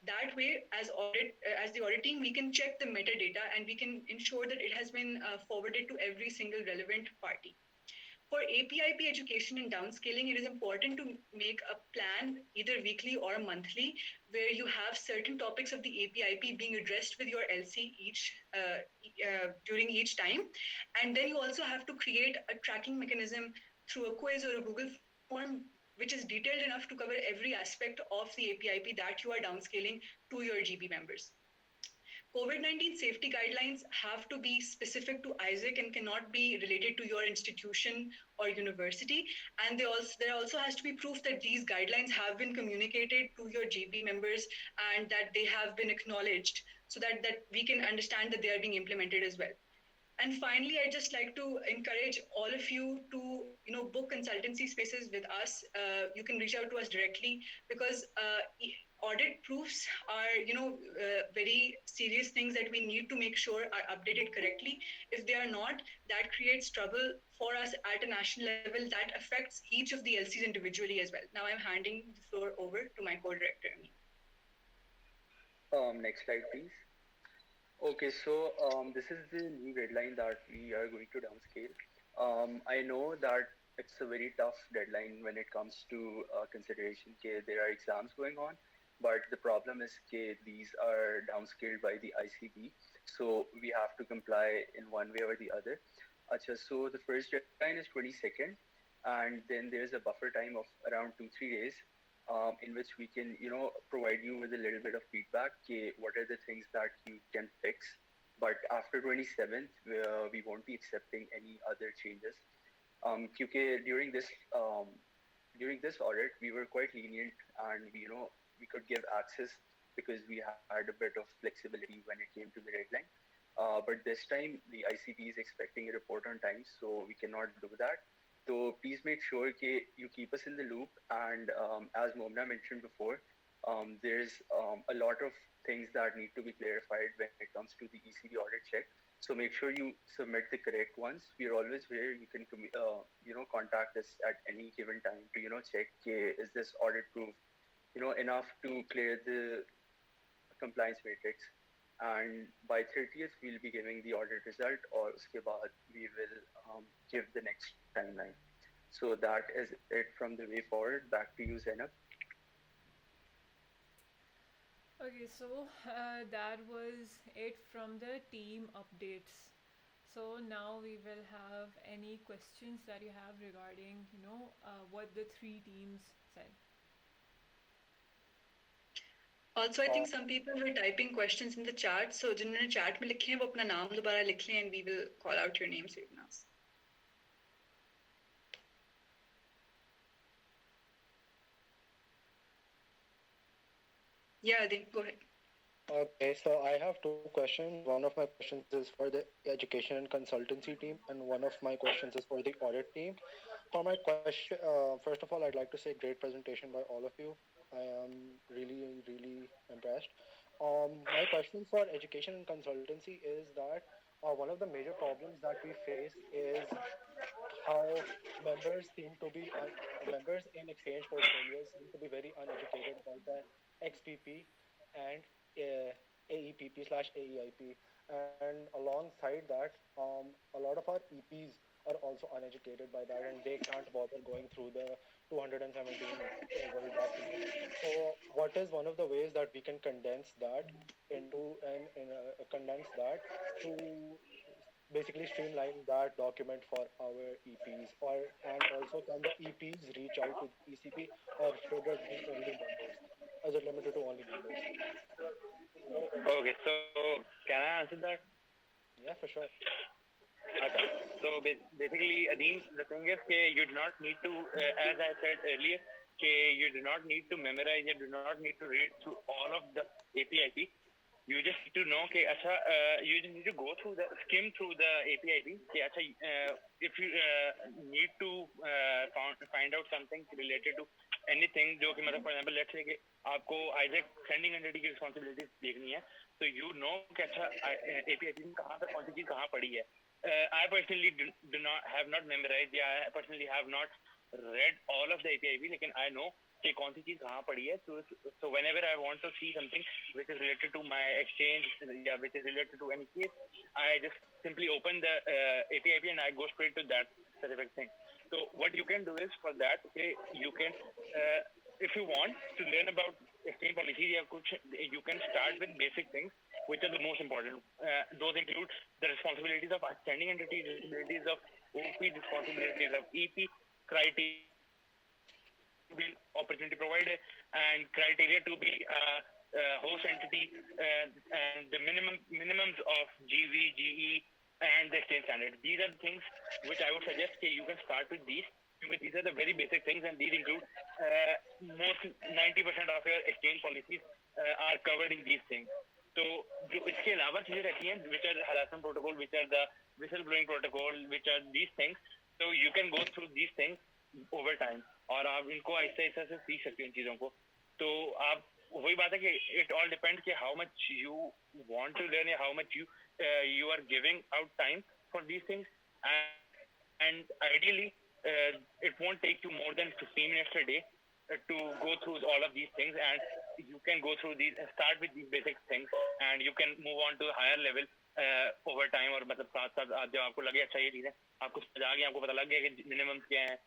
That way, as the audit team, we can check the metadata and we can ensure that it has been forwarded to every single relevant party. For APIP education and downscaling, it is important to make a plan either weekly or monthly, where you have certain topics of the APIP being addressed with your LC during each time. And then you also have to create a tracking mechanism through a quiz or a Google form, which is detailed enough to cover every aspect of the APIP that you are downscaling to your GB members. COVID-19 safety guidelines have to be specific to ISIC and cannot be related to your institution or university. And there also has to be proof that these guidelines have been communicated to your GB members and that they have been acknowledged, so that we can understand that they are being implemented as well. And finally, I'd just like to encourage all of you to, book consultancy spaces with us. You can reach out to us directly, because audit proofs are, very serious things that we need to make sure are updated correctly. If they are not, that creates trouble for us at a national level that affects each of the LCs individually as well. Now I'm handing the floor over to my co-director. Next slide, please. Okay, so this is the new deadline that we are going to downscale. I know that it's a very tough deadline when it comes to consideration. There are exams going on, but the problem is these are downscaled by the ICB, so we have to comply in one way or the other. Achha, so the first deadline is 22nd, and then there's a buffer time of around 2-3 days, in which we can, provide you with a little bit of feedback. What are the things that you can fix? But after 27th, we won't be accepting any other changes. During this audit, we were quite lenient, and we could give access because we had a bit of flexibility when it came to the deadline. But this time, the ICB is expecting a report on time, so we cannot do that. So please make sure you keep us in the loop. And as Momna mentioned before, there's a lot of things that need to be clarified when it comes to the ECB audit check. So make sure you submit the correct ones. We are always here. You can contact us at any given time to check is this audit proof enough to clear the compliance matrix. And by 30th, we'll be giving the audit result, or uske baad we will give the next timeline. So that is it from the way forward. Back to you, Zainab. Okay, so that was it from the team updates. So now we will have any questions that you have regarding, what the three teams said. Also, I think some people were typing questions in the chat. So जिन्होंने chat में लिखे हैं वो अपना नाम दोबारा लिख लें and we will call out your name so you can ask. Yeah, Adi, go ahead. Okay, so I have two questions. One of my questions is for the education and consultancy team, and one of my questions is for the audit team. For my question, first of all, I'd like to say great presentation by all of you. I am really, really impressed. My question for education and consultancy is that one of the major problems that we face is how members seem to be members in exchange portfolios seem to be very uneducated about the XPP and AEPP slash AEIP. And alongside that, a lot of our EPs are also uneducated by that, and they can't bother going through the 217 word document. So, what is one of the ways that we can condense that into and condense that to basically streamline that document for our EPs, or and also can the EPs reach out to the ECB, or should it be only members? Is it limited to only members? Okay, so can I answer that? Yeah, for sure. Okay. So basically, Adeem, the thing is that you do not need to, as I said earlier, you do not need to memorize, you do not need to read through all of the APIP. You just need to know that you just need to go through skim through the APIP. If you need to find out something related to anything, जो कि मतलब for example, let's say कि आपको Isaac sending entity की responsibilities देखनी है, so you know कि APIP में कहाँ पर कौन सी चीज कहाँ पड़ी है. I personally have not memorized. I personally have not read all of the APIP, लेकिन I know कि कौन सी चीज कहाँ पड़ी है. So whenever I want to see something which is related to my exchange, which is related to any case, I just simply open the APIP and I go straight to that specific thing. So what you can do is for that, okay, you can if you want to learn about exchange policies, you can start with basic things which are the most important. Those include the responsibilities of outstanding entities, responsibilities of OP, responsibilities of EP, criteria to be opportunity provider, and criteria to be host entity, and the minimums of GV, GE, and the exchange standard. These are the things which I would suggest you can start with these. Because these are the very basic things, and these include most 90% of your exchange policies are covered in these things. So इसके अलावा चीजें रहती हैं which are the harassment protocol, which are the whistleblowing protocol, which are these things. So you can go through these things over time और आप इनको ऐसे ऐसे से सीख सकते हैं इन चीजों को. तो आप वही बात है कि it all depends कि how much you want to learn, how much you are giving out time for these things, and ideally it won't take you more than 15 minutes a day to go through all of these things, and you can go through these and start with these basic things, and you can move on to a higher level over time. और मतलब साथ साथ जब आपको लगे अच्छा ये चीज़ है, आपको समझ आ गया, आपको पता लग गया कि minimums क्या हैं,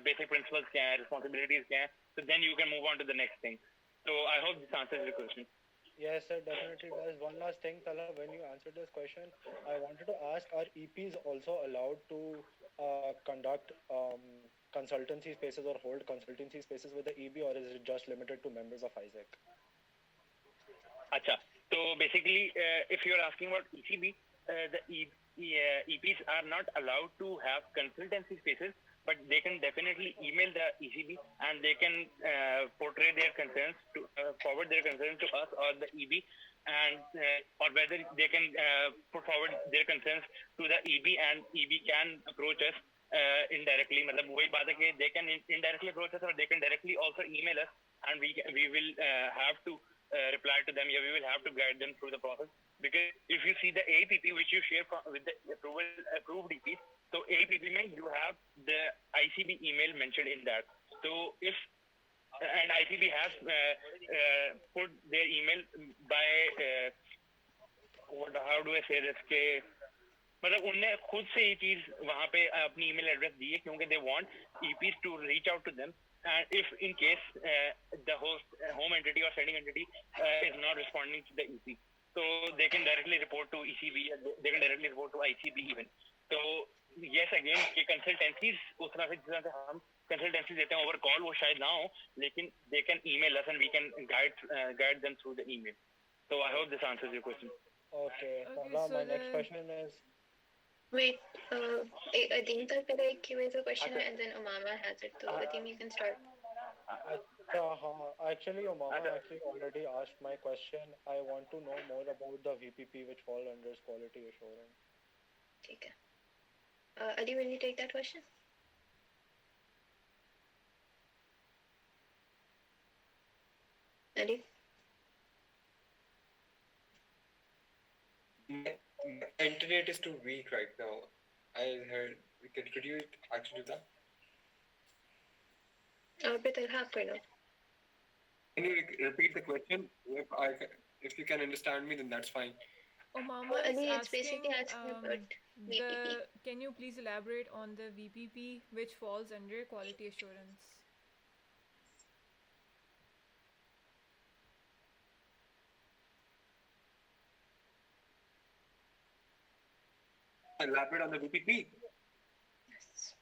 basic principles क्या हैं, responsibilities क्या हैं, so then you can move on to the next thing. So I hope this answers your question. Yes, sir, definitely does. One last thing, Talha, when you answered this question, I wanted to ask, are EPs also allowed to conduct consultancy spaces or hold consultancy spaces with the EB, or is it just limited to members of Isaac? Acha. So basically, if you're asking about ECB, the EPs are not allowed to have consultancy spaces, but they can definitely email the ECB and they can portray their concerns to forward their concerns to us or the EB, and or whether they can put forward their concerns to the EB and EB can approach us indirectly. मतलब वही बात है कि they can indirectly approach us or they can directly also email us, and we will have to reply to them. Yeah, we will have to guide them through the process, because if you see the APP which you share with the approved EPs, so APP mein you have the ICB email mentioned in that. So if and ICB has put their email by how do I say this के मतलब उनने खुद से ये चीज वहाँ पे अपनी ईमेल एड्रेस दी है क्योंकि they want EPs to reach out to them, and if in case the home entity or sending entity is not responding to the EP, so they can directly report to ECB, they can directly report to ICB even. So yes, again कि consultancies उस तरह से जिस तरह से हम consultancies देते हैं over call वो शायद ना हो, लेकिन they can email us and we can guide them through the email. So I hope this answers your question. Okay, Okay, now so my next the question is Wait, Adim ka ek raise a question and then Umama has it. So Adim, you can start. actually, Umama actually already asked my question. I want to know more about the VPP which fall under quality assurance. Okay. Ali, will you take that question? Ali? My internet is too weak right now. I heard. Could you actually do that? But I'll have to know. Can you repeat the question? If you can understand me, then that's fine. Omama is Ali, it's asking basically asking about VPP. can you please elaborate on the VPP which falls under quality assurance? Elaborate on the VPP. Yes.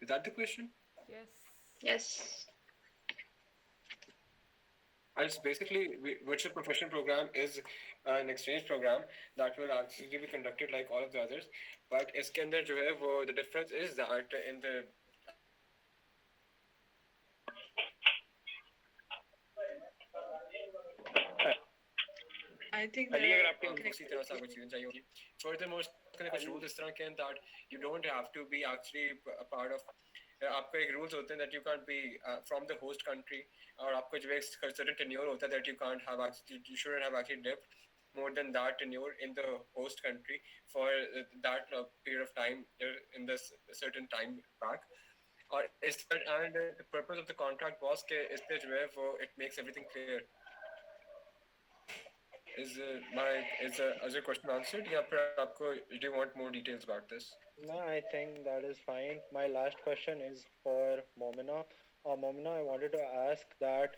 Is that the question? Yes. Yes. It's basically virtual professional program is an exchange program that will actually be conducted like all of the others. But इसके अंदर जो है वो the difference is that in the I think Ali, अगर there आपके are उसी तरह से आगे चीजें चाहिए होगी. Furthermore, इसके कुछ rules इस तरह के हैं that you don't have to be actually a part of. आपको एक rules होते हैं that you can't be from the host country, और आपको जो एक certain tenure होता है that you can't have actually, you shouldn't have actually lived more than that tenure in the host country for that period of time in this certain time back. और इस and the purpose of the contract was कि इससे जो है वो it makes everything clear. Is your question answered? Yeah, do you want more details about this? No, I think that is fine. My last question is for Momina. Momina, I wanted to ask that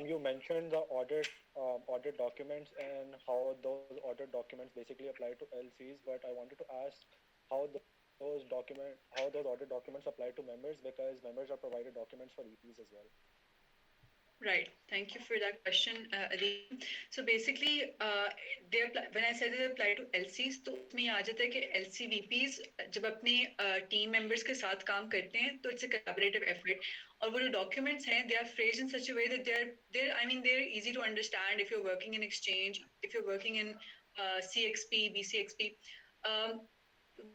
you mentioned the audit documents and how those audit documents basically apply to LCs, but I wanted to ask how those audit documents apply to members, because members are provided documents for EPs as well. Right. Thank you for that question, Adeem. So basically, when I said they apply to LCs, तो उसमें आ जाता है कि LCVPs जब अपने team members के साथ काम करते हैं, तो it's a collaborative effort. और वो जो documents हैं, they are phrased in such a way that they're easy to understand if you're working in exchange, if you're working in CXP, BCXP.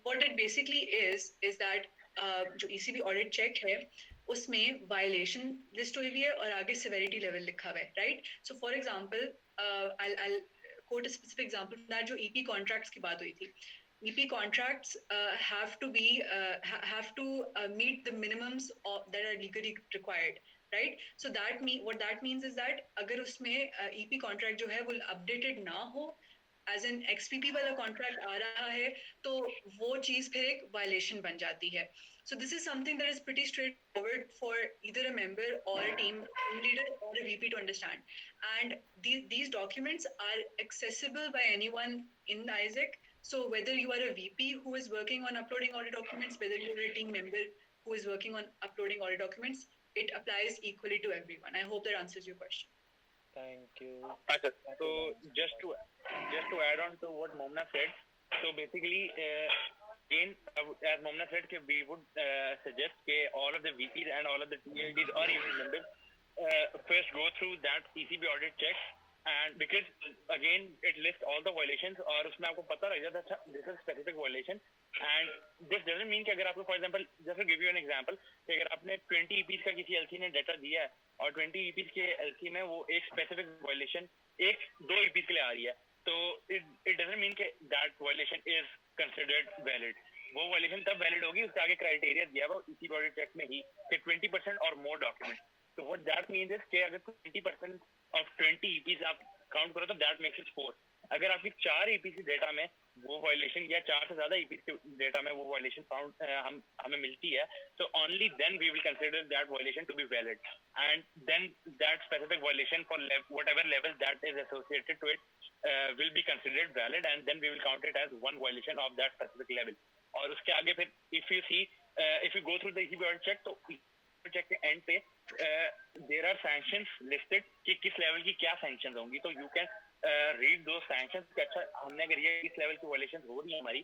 What it basically is that जो ECB audit check है, उसमें violation list हुई हुई है और आगे severity level लिखा हुआ है, right? So for example I'll quote a specific example that जो EP contracts की बात हुई थी. EP contracts have to meet the minimums that are legally required, right? So what that means is that अगर उसमें EP contract जो है वो updated ना हो, as in XPP वाला contract आ रहा है, तो वो चीज फिर एक violation बन जाती है. So this is something that is pretty straightforward for either a member or a team leader or a VP to understand. And these documents are accessible by anyone in ISAC. So whether you are a VP who is working on uploading audit documents, whether you are a team member who is working on uploading audit documents, it applies equally to everyone. I hope that answers your question. Thank you. So just to add on to what Momna said, so basically again, as Momna said, we would suggest all of the VPs and all of the TLDs or even members first go through that ECB audit check, and because again it lists all the violations और उसमें आपको पता लग जाता है this is specific violation, and this doesn't mean कि अगर आपको for example just to give you an example कि अगर आपने 20 EPs का किसी LC ने डाटा दिया है और 20 EPs के LC में वो एक specific violation एक दो EPs के लिए आ रही है, तो it doesn't mean कि that violation is considered valid. वो वायलेशन तब वैलिड होगी उसके आगे क्राइटेरिया दिया हुआ इसी बॉडी चेक में ही कि 20% और मोर डॉक्यूमेंट. तो व्हाट दैट मींस इज कि अगर 20% ऑफ 20 ईपीज आप काउंट करो तो दैट मेक्स इट 4. अगर आपकी 4 ईपीसी डेटा में वो वायलेशन या 4 से ज्यादा ईपीसी डेटा में वो वायलेशन फाउंड हमें मिलती है, तो only then we will consider that violation to be valid, and then that specific violation for whatever level that is associated to it will be considered valid, and then we will count it as one violation of that specific level. और उसके आगे फिर if you see if you go through the ECB audit check, तो check के end पे there are sanctions listed कि किस level की क्या sanctions होंगी, तो you can read those sanctions कि अच्छा हमने अगर ये इस level की violations हो रही है हमारी,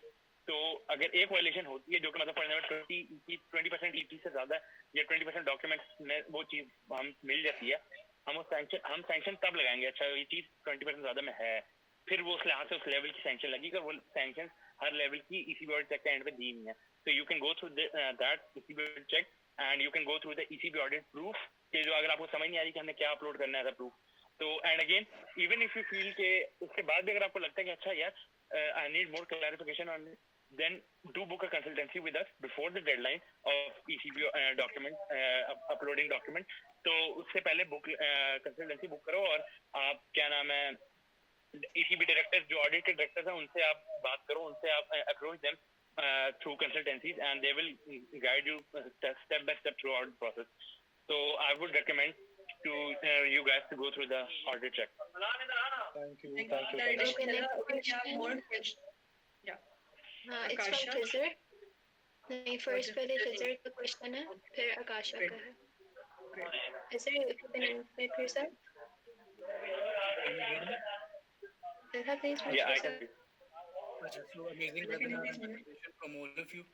तो अगर एक वायलेशन होती है जो कि मतलब फॉर एग्जाम्पल 20% ईपी से ज्यादा या 20% डॉक्यूमेंट्स में वो चीज हम मिल जाती है, हम सैंक्शन तब लगाएंगे अच्छा ये चीज 20% ज्यादा में है, फिर वो उस लिहाज से उस लेवल की सैंक्शन लगी कि वो सैंक्शन हर लेवल की ECB ऑडिट चेक के एंड पे दी हुई है. तो you can go through that ECB audit check and you can go through the ECB audit proof कि जो अगर आपको समझ नहीं आ रही कि हमने क्या अपलोड करना है प्रूफ, तो and again even if you feel के उसके बाद भी अगर आपको लगता है कि अच्छा यार I need more clarification on, then do book a consultancy with us before the deadline of ECB document uploading document. तो उससे पहले बुक कंसल्टेंसी बुक करो और आप क्या नाम है ECB डायरेक्टर्स जो ऑडिट के डायरेक्टर्स हैं उनसे आप बात करो, उनसे आप approach them through consultancies and they will guide you step by step throughout the process. So I would recommend to you guys to go through the audit check. Thank you. We have more questions. Yeah. It's from Khizr. नहीं, first पहले Khizr का question है, फिर आकाशा का है. Khizr, if you can unmute yourself. Please. Yeah, I can. So amazing webinar presentation from all of you.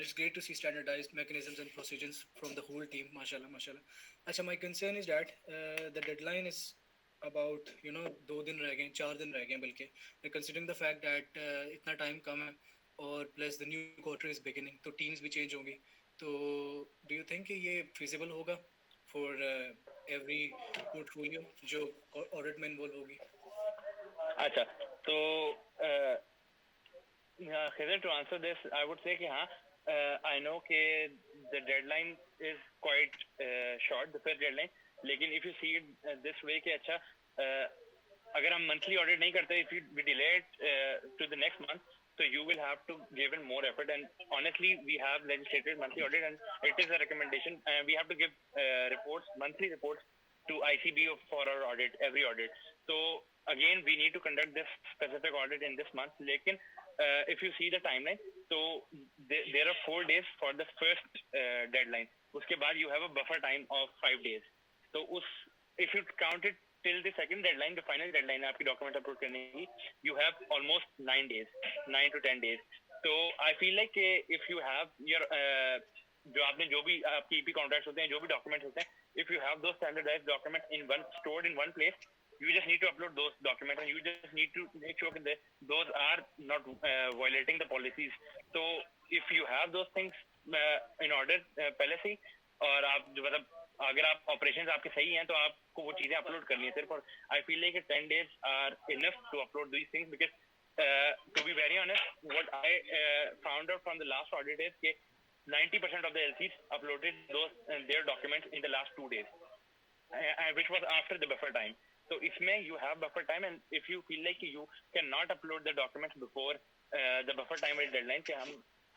It's great to see standardized mechanisms and procedures from the whole team. Mashallah, mashallah. Achha, my concern is that the deadline is about 2 दिन रह गए, 4 दिन रह गए बल्कि, considering the fact that इतना time कम है और plus the new quarter is beginning, तो teams भी change होंगी, तो do you think कि ये feasible होगा for every portfolio जो audit में involve होगी? अच्छा, तो Khizr, to answer this, I would say कि हाँ, I know कि the deadline is quite short, the first deadline, लेकिन if you see it this way कि अच्छा अगर हम monthly audit नहीं करते, if we delay it to the next month, so you will have to give in more effort, and honestly we have legislated monthly audit and it is a recommendation, and we have to give monthly reports to ICB for our audit, every audit. So again we need to conduct this specific audit in this month, lekin if you see the timeline, so there are 4 days for the first deadline, uske baad you have a buffer time of 5 days. So if you count it till the second deadline, the final deadline आपकी document upload करने की, you have almost 9 days, 9 to 10 days. So I feel like if you have your जो आपने जो भी आपकी EP contracts होते हैं, जो भी documents होते हैं, if you have those standardized documents stored in one place, you just need to upload those documents and you just need to make sure that those are not violating the policies. So if you have those things in order पहले से, और आप जो मतलब अगर आप operations आपके सही हैं, तो आपको वो चीजें upload करनी है सिर्फ, और I feel like 10 days are enough to upload these things, because to be very honest, what I found out from the last audit is that 90% of the LCs uploaded their documents in the last 2 days, which was after the buffer time. So इसमें you have buffer time, and if you feel like you cannot upload the documents before the buffer time or deadline कि हम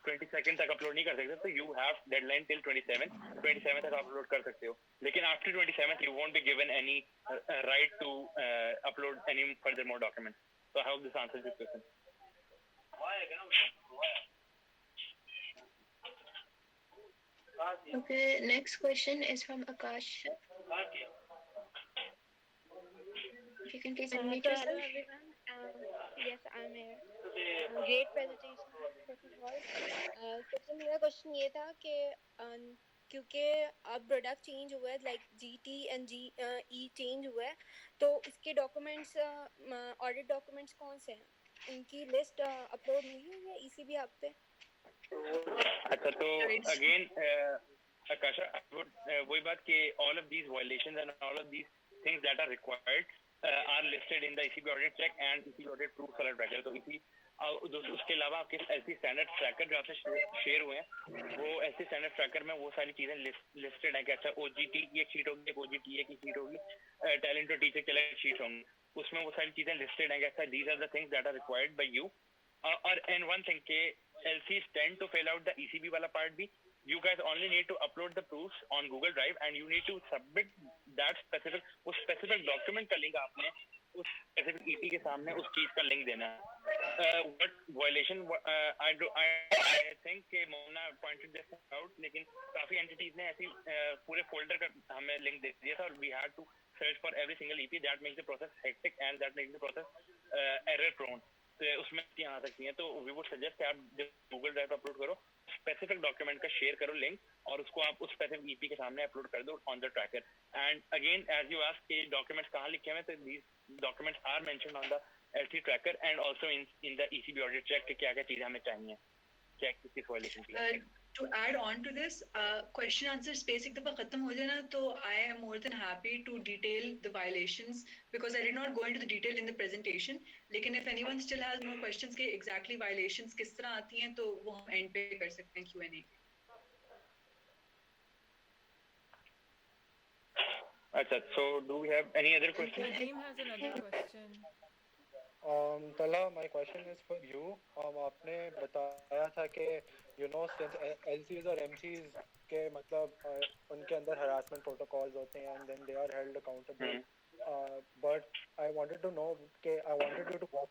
22nd तक upload नहीं कर सकते, तो you have deadline till 27 तक upload कर सकते हो, लेकिन after 27th you won't be given any right to upload any further more documents. So I hope this answers your question. Okay, next question is from Akash. If you can please unmute yourself. Hello everyone. Yes, I'm here. Great presentation. First of all. Second मेरा question ये था कि क्योंकि अब product change हुआ है, like GT and GE change हुआ है, तो इसके डॉक्यूमेंट्स, ऑडिट डॉक्यूमेंट्स कौन से हैं, उनकी लिस्ट अपलोड हुई है या ECB ऐप पे? अच्छा, तो अगेन Akasha, I would वही बात कि all of these violations and all of these things that are required are listed in the ECB audit check and ECB audit proof color tracker. तो इसी उसके अलावा आपके ऐसी स्टैंडर्ड ट्रैकर जो आपसे शेयर हुए हैं, वो ऐसे स्टैंडर्ड ट्रैकर में वो सारी चीजें लिस्टेड हैं कि अच्छा OGT की एक शीट होगी, एक OGTA की शीट होगी, टैलेंट और टीचर के लिए शीट होंगी, उसमें वो सारी चीजें लिस्टेड हैं कि अच्छा these are the things that are required by you. और and one thing के LCs tend to fill out the ECB वाला part भी. You guys only need to upload the proofs on Google Drive and you need to submit that specific, उस specific document का link आपने उस specific EP के सामने उस चीज का link देना है. What violation I think कि मोना pointed this out, लेकिन काफी entities ने ऐसी पूरे folder का हमें link दे दिया था और we had to search for every single EP. That makes the process hectic and that makes the process error prone. उसमें आ सकती हैं, तो वी वुड सजेस्ट कि आप जब गूगल ड्राइव अपलोड करो, स्पेसिफिक डॉक्यूमेंट का शेयर करो लिंक और उसको आप उस स्पेसिफिक EP के सामने अपलोड कर दो on the tracker. And again as you ask कि डॉक्यूमेंट्स कहाँ लिखे हुए हैं, तो these documents are mentioned on the LC tracker and also in the ECB audit check कि क्या क्या चीजें हमें चाहिए चेक किस वायलेशन के लिए. To add on to this, question answer space एक दफा खत्म हो जाए ना, तो I am more than happy to detail the violations because I did not go into the detail in the presentation. लेकिन if anyone still has more questions के exactly violations किस तरह आती हैं, तो वो हम end पे कर सकते हैं Q&A. अच्छा, so do we have any other questions? The team has another question. Talha, my question is for you. आपने बताया था कि since LCs और MCs के मतलब उनके अंदर harassment protocols होते हैं and then they are held accountable. But I wanted to know कि I wanted you to walk me